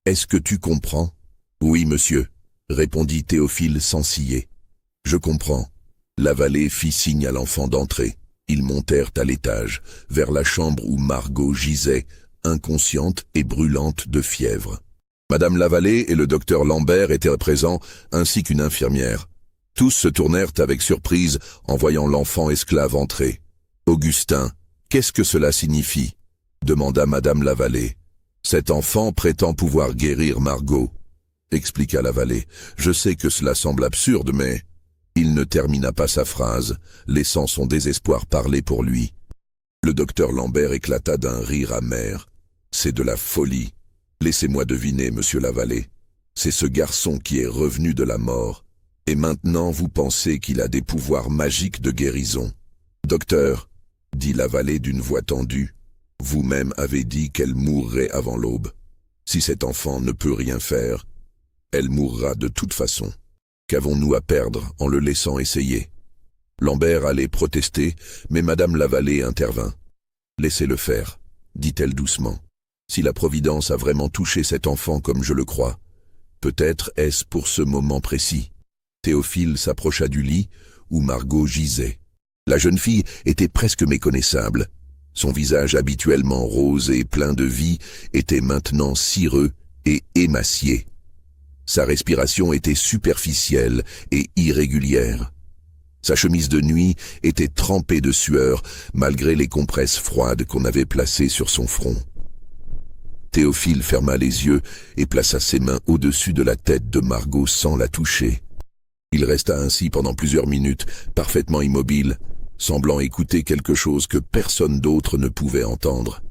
Est-ce que tu comprends? » « Oui, monsieur, » répondit Théophile sans ciller. « Je comprends. » Lavallée fit signe à l'enfant d'entrer. Ils montèrent à l'étage, vers la chambre où Margot gisait, inconsciente et brûlante de fièvre. Madame Lavallée et le docteur Lambert étaient présents, ainsi qu'une infirmière. Tous se tournèrent avec surprise en voyant l'enfant esclave entrer. « Augustin, qu'est-ce que cela signifie ?» demanda Madame Lavallée. « Cet enfant prétend pouvoir guérir Margot, » expliqua Lavallée. « Je sais que cela semble absurde, mais... » Il ne termina pas sa phrase, laissant son désespoir parler pour lui. Le docteur Lambert éclata d'un rire amer. « C'est de la folie. Laissez-moi deviner, monsieur Lavallée. C'est ce garçon qui est revenu de la mort. Et maintenant vous pensez qu'il a des pouvoirs magiques de guérison. Docteur, dit Lavallée d'une voix tendue, vous-même avez dit qu'elle mourrait avant l'aube. Si cet enfant ne peut rien faire, elle mourra de toute façon. Qu'avons-nous à perdre en le laissant essayer? » Lambert allait protester, mais Madame Lavallée intervint. « Laissez-le faire, dit-elle doucement. Si la Providence a vraiment touché cet enfant comme je le crois, peut-être est-ce pour ce moment précis. » Théophile s'approcha du lit où Margot gisait. La jeune fille était presque méconnaissable. Son visage habituellement rose et plein de vie était maintenant cireux et émacié. Sa respiration était superficielle et irrégulière. Sa chemise de nuit était trempée de sueur malgré les compresses froides qu'on avait placées sur son front. Théophile ferma les yeux et plaça ses mains au-dessus de la tête de Margot sans la toucher. Il resta ainsi pendant plusieurs minutes, parfaitement immobile, semblant écouter quelque chose que personne d'autre ne pouvait entendre.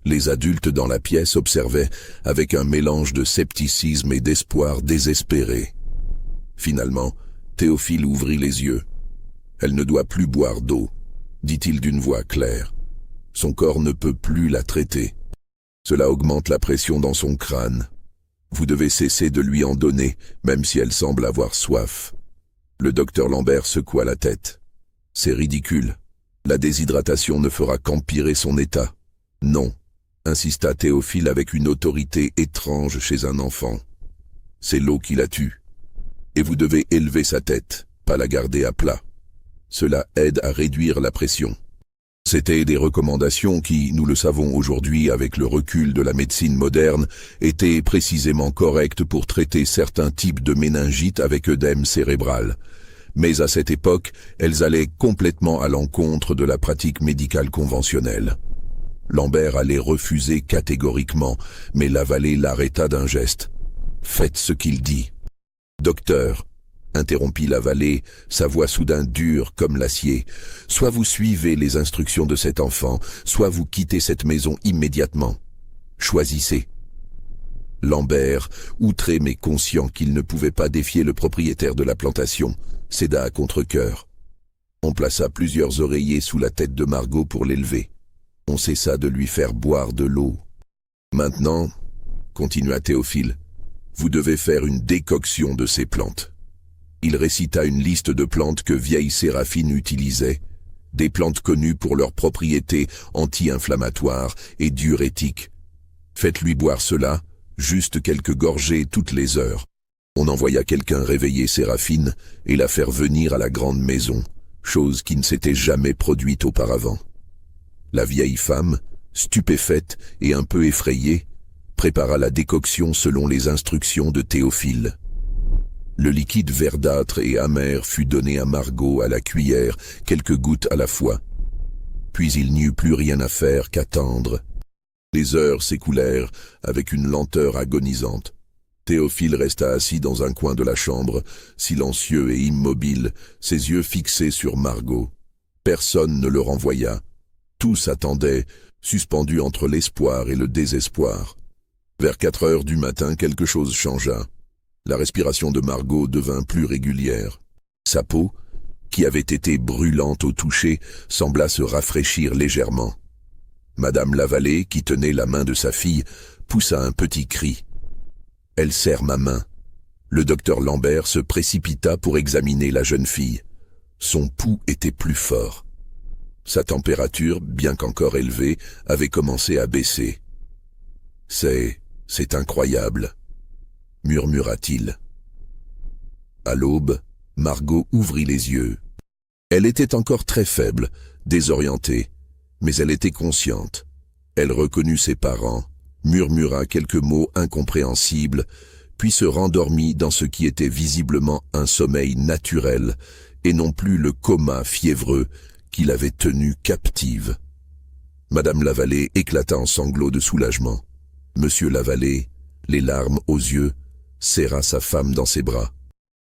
Les adultes dans la pièce observaient avec un mélange de scepticisme et d'espoir désespéré. Finalement, Théophile ouvrit les yeux. « Elle ne doit plus boire d'eau », dit-il d'une voix claire. Son corps ne peut plus la traiter. Cela augmente la pression dans son crâne. Vous devez cesser de lui en donner, même si elle semble avoir soif. Le docteur Lambert secoua la tête. C'est ridicule. La déshydratation ne fera qu'empirer son état. Non, insista Théophile avec une autorité étrange chez un enfant. C'est l'eau qui la tue. Et vous devez élever sa tête, pas la garder à plat. Cela aide à réduire la pression. C'étaient des recommandations qui, nous le savons aujourd'hui avec le recul de la médecine moderne, étaient précisément correctes pour traiter certains types de méningite avec œdème cérébral. Mais à cette époque, elles allaient complètement à l'encontre de la pratique médicale conventionnelle. Lambert allait refuser catégoriquement, mais Lavallée l'arrêta d'un geste. « Faites ce qu'il dit. »« Docteur, » interrompit Lavallée, sa voix soudain dure comme l'acier, « soit vous suivez les instructions de cet enfant, soit vous quittez cette maison immédiatement. Choisissez. » Lambert, outré mais conscient qu'il ne pouvait pas défier le propriétaire de la plantation, céda à contre-cœur. On plaça plusieurs oreillers sous la tête de Margot pour l'élever. On cessa de lui faire boire de l'eau. « Maintenant, » continua Théophile, « vous devez faire une décoction de ces plantes. » Il récita une liste de plantes que vieille Séraphine utilisait, des plantes connues pour leurs propriétés anti-inflammatoires et diurétiques. Faites-lui boire cela, juste quelques gorgées toutes les heures. On envoya quelqu'un réveiller Séraphine et la faire venir à la grande maison, chose qui ne s'était jamais produite auparavant. La vieille femme, stupéfaite et un peu effrayée, prépara la décoction selon les instructions de Théophile. Le liquide verdâtre et amer fut donné à Margot à la cuillère, quelques gouttes à la fois. Puis il n'y eut plus rien à faire qu'attendre. Les heures s'écoulèrent avec une lenteur agonisante. Théophile resta assis dans un coin de la chambre, silencieux et immobile, ses yeux fixés sur Margot. Personne ne le renvoya. Tous attendaient, suspendus entre l'espoir et le désespoir. Vers 4 heures du matin, quelque chose changea. La respiration de Margot devint plus régulière. Sa peau, qui avait été brûlante au toucher, sembla se rafraîchir légèrement. Madame Lavallée, qui tenait la main de sa fille, poussa un petit cri. « Elle serre ma main. » Le docteur Lambert se précipita pour examiner la jeune fille. Son pouls était plus fort. Sa température, bien qu'encore élevée, avait commencé à baisser. « C'est incroyable », murmura-t-il. À l'aube, Margot ouvrit les yeux. Elle était encore très faible, désorientée, mais elle était consciente. Elle reconnut ses parents, murmura quelques mots incompréhensibles, puis se rendormit dans ce qui était visiblement un sommeil naturel, et non plus le coma fiévreux qui l'avait tenue captive. Madame Lavallée éclata en sanglots de soulagement. Monsieur Lavallée, les larmes aux yeux, serra sa femme dans ses bras.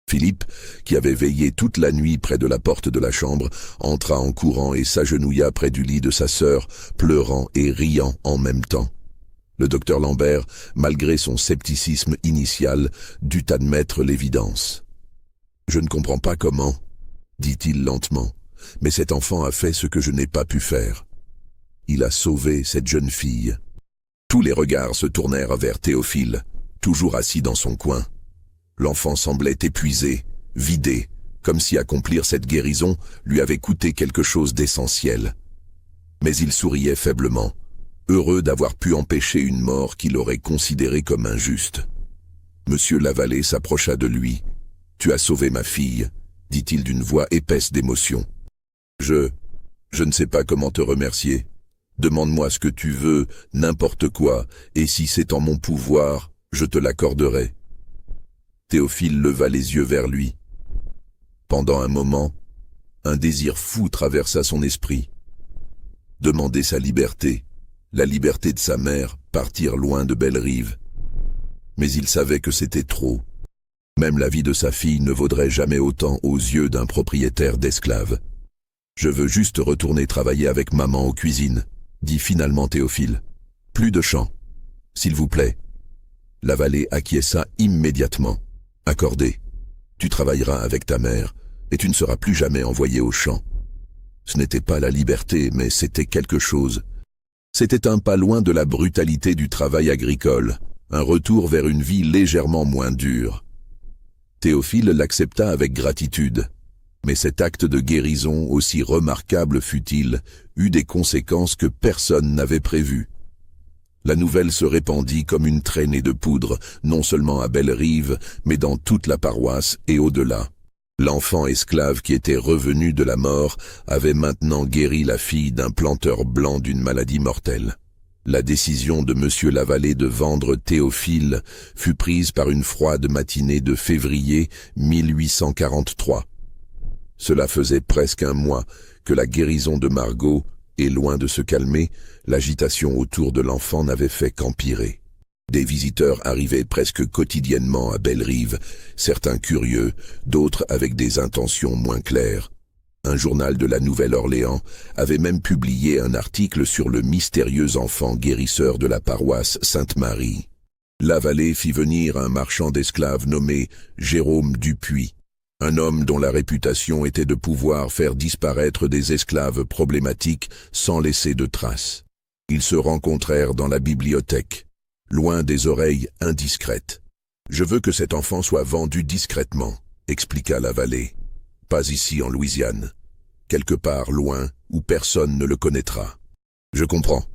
Philippe, qui avait veillé toute la nuit près de la porte de la chambre, entra en courant et s'agenouilla près du lit de sa sœur, pleurant et riant en même temps. Le docteur Lambert, malgré son scepticisme initial, dut admettre l'évidence. « Je ne comprends pas comment, » dit-il lentement, « mais cet enfant a fait ce que je n'ai pas pu faire. Il a sauvé cette jeune fille. » Tous les regards se tournèrent vers Théophile, toujours assis dans son coin. L'enfant semblait épuisé, vidé, comme si accomplir cette guérison lui avait coûté quelque chose d'essentiel. Mais il souriait faiblement, heureux d'avoir pu empêcher une mort qu'il aurait considérée comme injuste. Monsieur Lavallée s'approcha de lui. « Tu as sauvé ma fille », dit-il d'une voix épaisse d'émotion. « Je ne sais pas comment te remercier. Demande-moi ce que tu veux, n'importe quoi, et si c'est en mon pouvoir, je te l'accorderai. » Théophile leva les yeux vers lui. Pendant un moment, un désir fou traversa son esprit. Demander sa liberté, la liberté de sa mère, partir loin de Belle-Rive. Mais il savait que c'était trop. Même la vie de sa fille ne vaudrait jamais autant aux yeux d'un propriétaire d'esclaves. « Je veux juste retourner travailler avec maman aux cuisines, » dit finalement Théophile. « Plus de chant. S'il vous plaît. Lavallée acquiesça immédiatement. Accordé. Tu travailleras avec ta mère, et tu ne seras plus jamais envoyé au champ. Ce n'était pas la liberté, mais c'était quelque chose. C'était un pas loin de la brutalité du travail agricole, un retour vers une vie légèrement moins dure. Théophile l'accepta avec gratitude, mais cet acte de guérison, aussi remarquable fut-il, eut des conséquences que personne n'avait prévues. La nouvelle se répandit comme une traînée de poudre, non seulement à Bellerive, mais dans toute la paroisse et au-delà. L'enfant esclave qui était revenu de la mort avait maintenant guéri la fille d'un planteur blanc d'une maladie mortelle. La décision de M. Lavallée de vendre Théophile fut prise par une froide matinée de février 1843. Cela faisait presque un mois que la guérison de Margot, et loin de se calmer, l'agitation autour de l'enfant n'avait fait qu'empirer. Des visiteurs arrivaient presque quotidiennement à Bellerive, certains curieux, d'autres avec des intentions moins claires. Un journal de la Nouvelle-Orléans avait même publié un article sur le mystérieux enfant guérisseur de la paroisse Sainte-Marie. Lavallée fit venir un marchand d'esclaves nommé Jérôme Dupuis, un homme dont la réputation était de pouvoir faire disparaître des esclaves problématiques sans laisser de traces. Ils se rencontrèrent dans la bibliothèque, loin des oreilles indiscrètes. « Je veux que cet enfant soit vendu discrètement », expliqua Lavallée. « Pas ici en Louisiane, quelque part loin où personne ne le connaîtra. »« Je comprends »,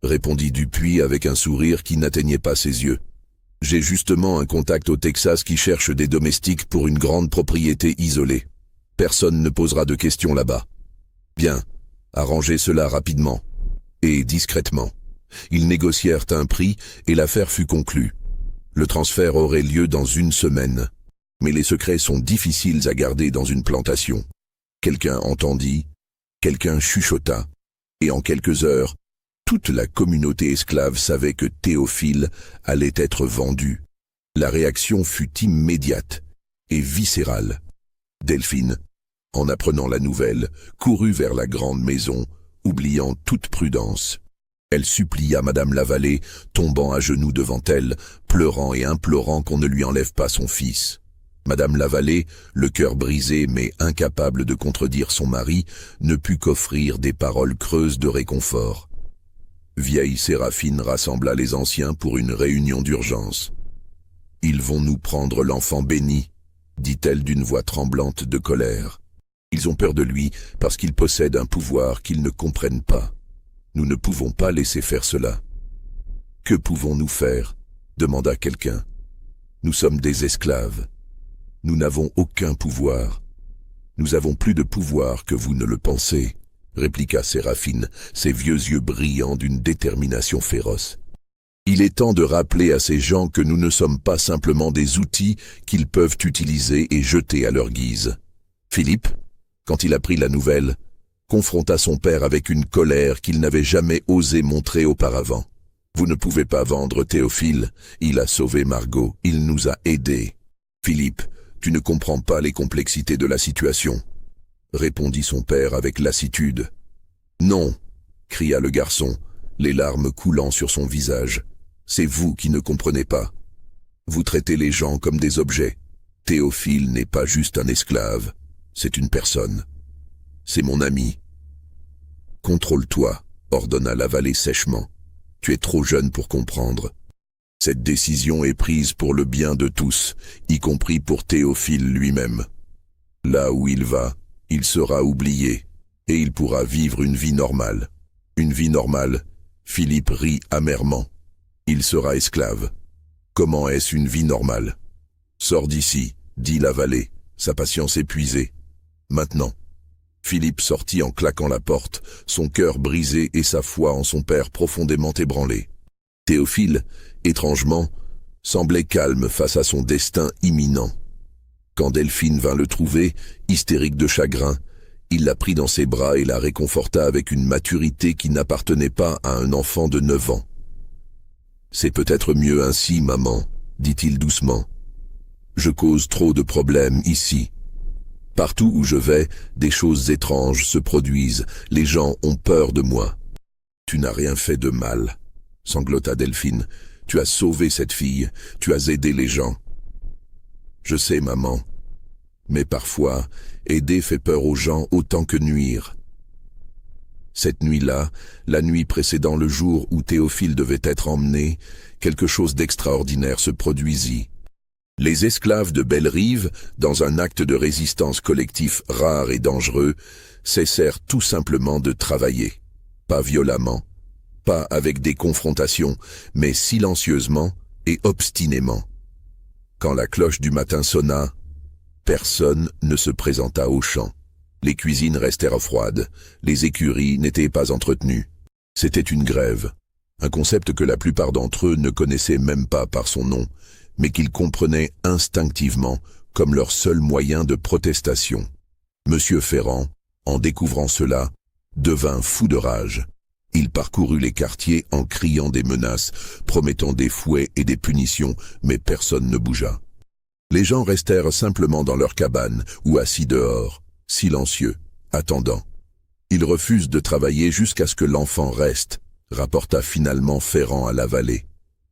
répondit Dupuis avec un sourire qui n'atteignait pas ses yeux. « J'ai justement un contact au Texas qui cherche des domestiques pour une grande propriété isolée. Personne ne posera de questions là-bas. Bien, arrangez cela rapidement et discrètement. » Ils négocièrent un prix et l'affaire fut conclue. Le transfert aurait lieu dans une semaine. Mais les secrets sont difficiles à garder dans une plantation. Quelqu'un entendit, quelqu'un chuchota, et en quelques heures, toute la communauté esclave savait que Théophile allait être vendu. La réaction fut immédiate et viscérale. Delphine, en apprenant la nouvelle, courut vers la grande maison, oubliant toute prudence. Elle supplia Madame Lavallée, tombant à genoux devant elle, pleurant et implorant qu'on ne lui enlève pas son fils. Madame Lavallée, le cœur brisé mais incapable de contredire son mari, ne put qu'offrir des paroles creuses de réconfort. Vieille Séraphine rassembla les anciens pour une réunion d'urgence. « Ils vont nous prendre l'enfant béni », dit-elle d'une voix tremblante de colère. « Ils ont peur de lui parce qu'il possède un pouvoir qu'ils ne comprennent pas. Nous ne pouvons pas laisser faire cela. »« Que pouvons-nous faire ?» demanda quelqu'un. « Nous sommes des esclaves. Nous n'avons aucun pouvoir. »« Nous avons plus de pouvoir que vous ne le pensez, » répliqua Séraphine, ses vieux yeux brillants d'une détermination féroce. « Il est temps de rappeler à ces gens que nous ne sommes pas simplement des outils qu'ils peuvent utiliser et jeter à leur guise. » Philippe, quand il apprit la nouvelle, confronta son père avec une colère qu'il n'avait jamais osé montrer auparavant. « Vous ne pouvez pas vendre Théophile, il a sauvé Margot, il nous a aidés. »« Philippe, tu ne comprends pas les complexités de la situation, » répondit son père avec lassitude. « Non, » cria le garçon, les larmes coulant sur son visage. « C'est vous qui ne comprenez pas. Vous traitez les gens comme des objets. Théophile n'est pas juste un esclave, c'est une personne. C'est mon ami. »« Contrôle-toi, » ordonna Lavallée sèchement. « Tu es trop jeune pour comprendre. Cette décision est prise pour le bien de tous, y compris pour Théophile lui-même. Là où il va, il sera oublié, et il pourra vivre une vie normale. Une vie normale, Philippe rit amèrement. Il sera esclave. Comment est-ce une vie normale? Sors d'ici, dit Lavallée, sa patience épuisée. Maintenant. Philippe sortit en claquant la porte, son cœur brisé et sa foi en son père profondément ébranlée. Théophile, étrangement, semblait calme face à son destin imminent. Quand Delphine vint le trouver, hystérique de chagrin, il la prit dans ses bras et la réconforta avec une maturité qui n'appartenait pas à un enfant de 9 ans. « C'est peut-être mieux ainsi, maman, » dit-il doucement. « Je cause trop de problèmes ici. Partout où je vais, des choses étranges se produisent, les gens ont peur de moi. Tu n'as rien fait de mal. sanglota Delphine. Tu as sauvé cette fille, tu as aidé les gens. Je sais, maman. Mais parfois, aider fait peur aux gens autant que nuire. Cette nuit-là, la nuit précédant le jour où Théophile devait être emmené, quelque chose d'extraordinaire se produisit. Les esclaves de Bellerive, dans un acte de résistance collectif rare et dangereux, cessèrent tout simplement de travailler. Pas violemment, pas avec des confrontations, mais silencieusement et obstinément. Quand la cloche du matin sonna, personne ne se présenta au champ. Les cuisines restèrent froides, les écuries n'étaient pas entretenues. C'était une grève, un concept que la plupart d'entre eux ne connaissaient même pas par son nom, mais qu'ils comprenaient instinctivement comme leur seul moyen de protestation. Monsieur Ferrand, en découvrant cela, devint fou de rage. Il parcourut les quartiers en criant des menaces, promettant des fouets et des punitions, mais personne ne bougea. Les gens restèrent simplement dans leurs cabanes ou assis dehors, silencieux, attendant. Ils refusent de travailler jusqu'à ce que l'enfant reste, rapporta finalement Ferrand à la vallée,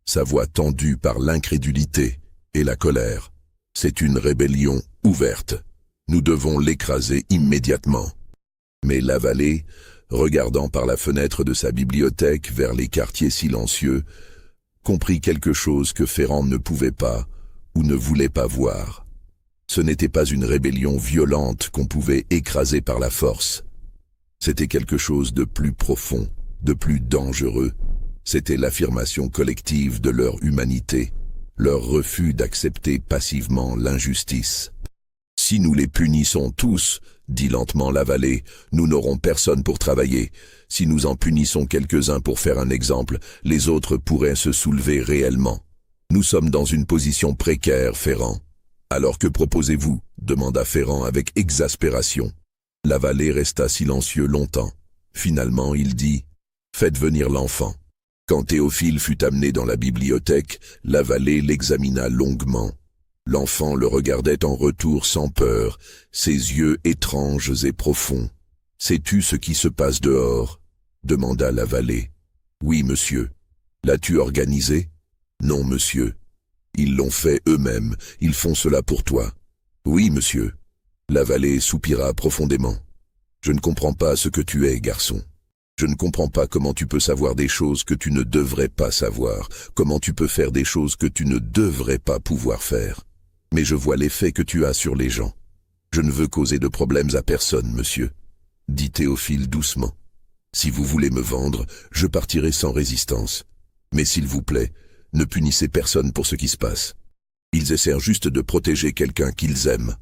sa voix tendue par l'incrédulité et la colère. C'est une rébellion ouverte. Nous devons l'écraser immédiatement. Mais la vallée, regardant par la fenêtre de sa bibliothèque vers les quartiers silencieux, comprit quelque chose que Ferrand ne pouvait pas ou ne voulait pas voir. Ce n'était pas une rébellion violente qu'on pouvait écraser par la force. C'était quelque chose de plus profond, de plus dangereux. C'était l'affirmation collective de leur humanité, leur refus d'accepter passivement l'injustice. Si nous les punissons tous, dit lentement la vallée, nous n'aurons personne pour travailler. Si nous en punissons quelques-uns pour faire un exemple, les autres pourraient se soulever réellement. Nous sommes dans une position précaire, Ferrand. Alors que proposez-vous? Demanda Ferrand avec exaspération. La vallée resta silencieux longtemps. Finalement, il dit « Faites venir l'enfant ». Quand Théophile fut amené dans la bibliothèque, la vallée l'examina longuement. L'enfant le regardait en retour sans peur, ses yeux étranges et profonds. « Sais-tu ce qui se passe dehors » demanda la vallée. « Oui, monsieur. L'as-tu organisé » ? « Non, monsieur. Ils l'ont fait eux-mêmes, ils font cela pour toi. »« Oui, monsieur. » La vallée soupira profondément. « Je ne comprends pas ce que tu es, garçon. Je ne comprends pas comment tu peux savoir des choses que tu ne devrais pas savoir, comment tu peux faire des choses que tu ne devrais pas pouvoir faire. Mais je vois l'effet que tu as sur les gens. Je ne veux causer de problèmes à personne, monsieur, » dit Théophile doucement. « Si vous voulez me vendre, je partirai sans résistance. Mais s'il vous plaît, ne punissez personne pour ce qui se passe. Ils essaient juste de protéger quelqu'un qu'ils aiment.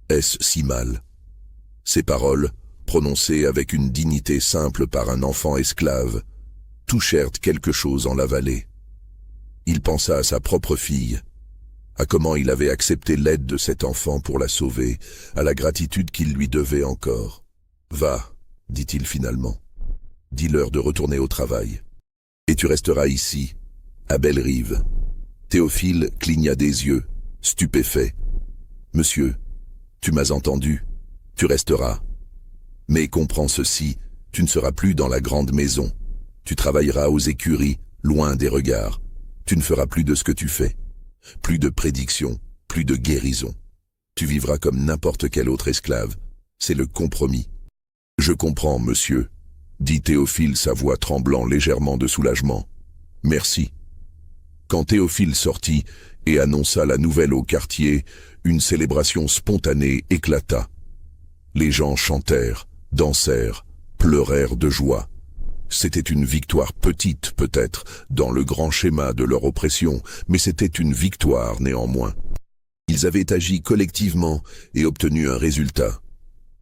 Est-ce si mal ?» Ces paroles, prononcées avec une dignité simple par un enfant esclave, touchèrent quelque chose en la vallée. Il pensa à sa propre fille, à comment il avait accepté l'aide de cet enfant pour la sauver, à la gratitude qu'il lui devait encore. « Va, dit-il finalement. Dis-leur de retourner au travail. Et tu resteras ici, à Bellerive. » Théophile cligna des yeux, stupéfait. « Monsieur, tu m'as entendu, tu resteras. Mais comprends ceci, tu ne seras plus dans la grande maison. Tu travailleras aux écuries, loin des regards. Tu ne feras plus de ce que tu fais. Plus de prédiction, plus de guérison. Tu vivras comme n'importe quel autre esclave. C'est le compromis. »« Je comprends, monsieur, » dit Théophile, sa voix tremblant légèrement de soulagement. « Merci. » Quand Théophile sortit et annonça la nouvelle au quartier, une célébration spontanée éclata. Les gens chantèrent, dansèrent, pleurèrent de joie. C'était une victoire petite, peut-être, dans le grand schéma de leur oppression, mais c'était une victoire néanmoins. Ils avaient agi collectivement et obtenu un résultat.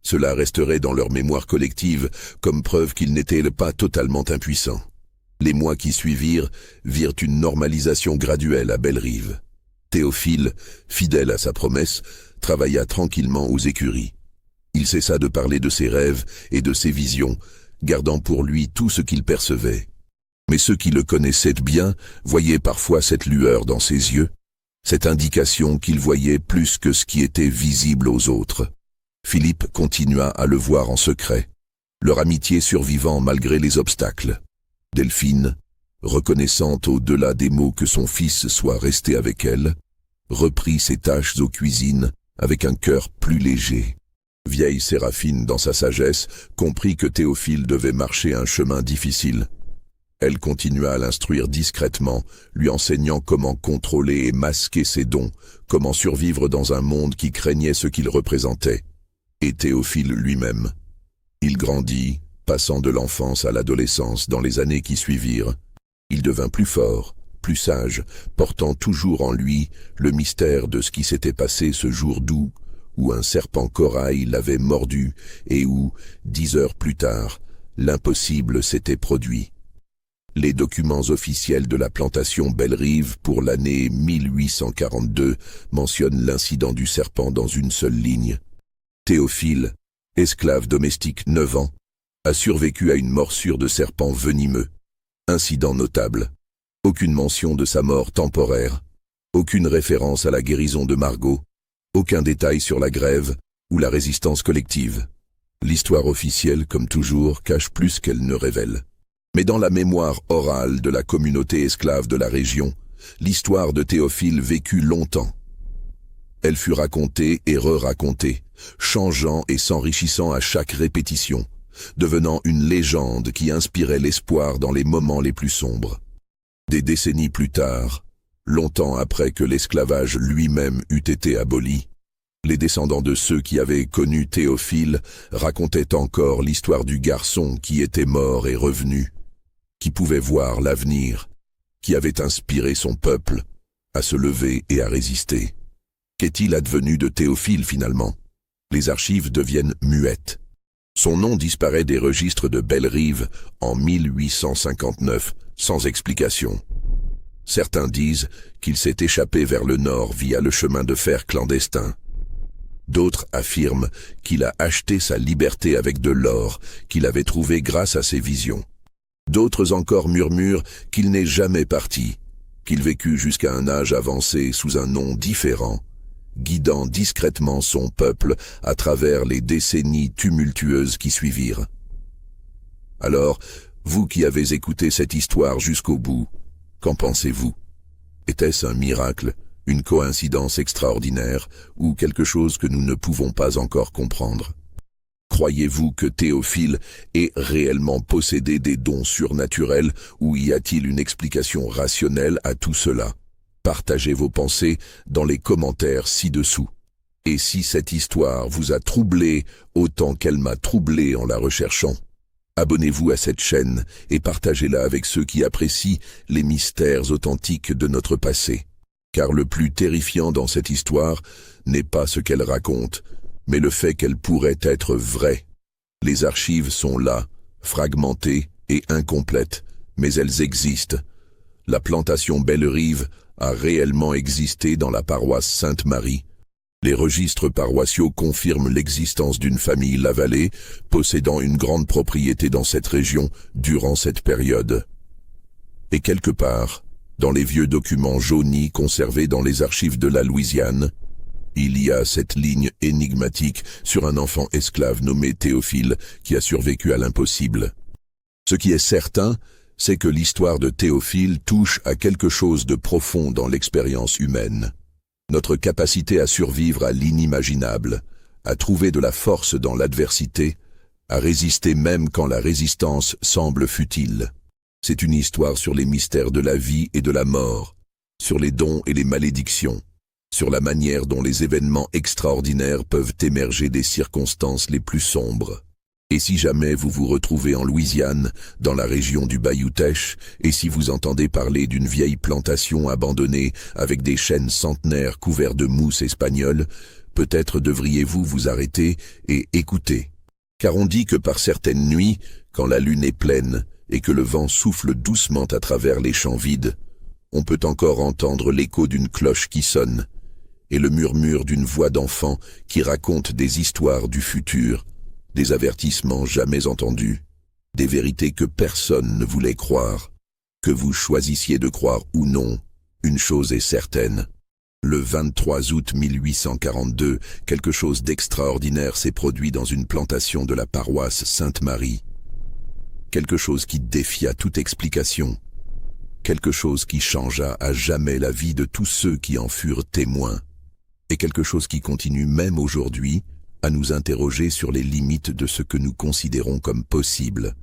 Cela resterait dans leur mémoire collective comme preuve qu'ils n'étaient pas totalement impuissants. Les mois qui suivirent virent une normalisation graduelle à Bellerive. Théophile, fidèle à sa promesse, travailla tranquillement aux écuries. Il cessa de parler de ses rêves et de ses visions, gardant pour lui tout ce qu'il percevait. Mais ceux qui le connaissaient bien voyaient parfois cette lueur dans ses yeux, cette indication qu'il voyait plus que ce qui était visible aux autres. Philippe continua à le voir en secret, leur amitié survivant malgré les obstacles. Delphine, reconnaissant au-delà des mots que son fils soit resté avec elle, reprit ses tâches aux cuisines avec un cœur plus léger. Vieille Séraphine, dans sa sagesse, comprit que Théophile devait marcher un chemin difficile. Elle continua à l'instruire discrètement, lui enseignant comment contrôler et masquer ses dons, comment survivre dans un monde qui craignait ce qu'il représentait. Et Théophile lui-même. Il grandit, passant de l'enfance à l'adolescence dans les années qui suivirent. Il devint plus fort, plus sage, portant toujours en lui le mystère de ce qui s'était passé ce jour doux, où un serpent corail l'avait mordu et où, 10 heures plus tard, l'impossible s'était produit. Les documents officiels de la plantation Belle-Rive pour l'année 1842 mentionnent l'incident du serpent dans une seule ligne. Théophile, esclave domestique 9 ans, a survécu à une morsure de serpent venimeux. Incident notable. Aucune mention de sa mort temporaire, aucune référence à la guérison de Margot, aucun détail sur la grève ou la résistance collective. L'histoire officielle, comme toujours, cache plus qu'elle ne révèle. Mais dans la mémoire orale de la communauté esclave de la région, l'histoire de Théophile vécut longtemps. Elle fut racontée et re-racontée, changeant et s'enrichissant à chaque répétition, devenant une légende qui inspirait l'espoir dans les moments les plus sombres. Des décennies plus tard, longtemps après que l'esclavage lui-même eût été aboli, les descendants de ceux qui avaient connu Théophile racontaient encore l'histoire du garçon qui était mort et revenu, qui pouvait voir l'avenir, qui avait inspiré son peuple à se lever et à résister. Qu'est-il advenu de Théophile finalement? Les archives deviennent muettes. Son nom disparaît des registres de Belle-Rive en 1859, sans explication. Certains disent qu'il s'est échappé vers le nord via le chemin de fer clandestin. D'autres affirment qu'il a acheté sa liberté avec de l'or qu'il avait trouvé grâce à ses visions. D'autres encore murmurent qu'il n'est jamais parti, qu'il vécut jusqu'à un âge avancé sous un nom différent, guidant discrètement son peuple à travers les décennies tumultueuses qui suivirent. Alors, vous qui avez écouté cette histoire jusqu'au bout, qu'en pensez-vous? Était-ce un miracle, une coïncidence extraordinaire ou quelque chose que nous ne pouvons pas encore comprendre? Croyez-vous que Théophile ait réellement possédé des dons surnaturels ou y a-t-il une explication rationnelle à tout cela? Partagez vos pensées dans les commentaires ci-dessous. Et si cette histoire vous a troublé autant qu'elle m'a troublé en la recherchant, abonnez-vous à cette chaîne et partagez-la avec ceux qui apprécient les mystères authentiques de notre passé. Car le plus terrifiant dans cette histoire n'est pas ce qu'elle raconte, mais le fait qu'elle pourrait être vraie. Les archives sont là, fragmentées et incomplètes, mais elles existent. La plantation Belle-Rive a réellement existé dans la paroisse Sainte-Marie. Les registres paroissiaux confirment l'existence d'une famille Lavallée possédant une grande propriété dans cette région durant cette période. Et quelque part, dans les vieux documents jaunis conservés dans les archives de la Louisiane, il y a cette ligne énigmatique sur un enfant esclave nommé Théophile qui a survécu à l'impossible. Ce qui est certain, c'est que l'histoire de Théophile touche à quelque chose de profond dans l'expérience humaine. Notre capacité à survivre à l'inimaginable, à trouver de la force dans l'adversité, à résister même quand la résistance semble futile. C'est une histoire sur les mystères de la vie et de la mort, sur les dons et les malédictions, sur la manière dont les événements extraordinaires peuvent émerger des circonstances les plus sombres. Et si jamais vous vous retrouvez en Louisiane, dans la région du Bayou Teche, et si vous entendez parler d'une vieille plantation abandonnée avec des chênes centenaires couverts de mousse espagnole, peut-être devriez-vous vous arrêter et écouter. Car on dit que par certaines nuits, quand la lune est pleine et que le vent souffle doucement à travers les champs vides, on peut encore entendre l'écho d'une cloche qui sonne et le murmure d'une voix d'enfant qui raconte des histoires du futur, des avertissements jamais entendus, des vérités que personne ne voulait croire. Que vous choisissiez de croire ou non, une chose est certaine. Le 23 août 1842, quelque chose d'extraordinaire s'est produit dans une plantation de la paroisse Sainte-Marie. Quelque chose qui défia toute explication. quelque chose qui changea à jamais la vie de tous ceux qui en furent témoins, et quelque chose qui continue même aujourd'hui à nous interroger sur les limites de ce que nous considérons comme possible.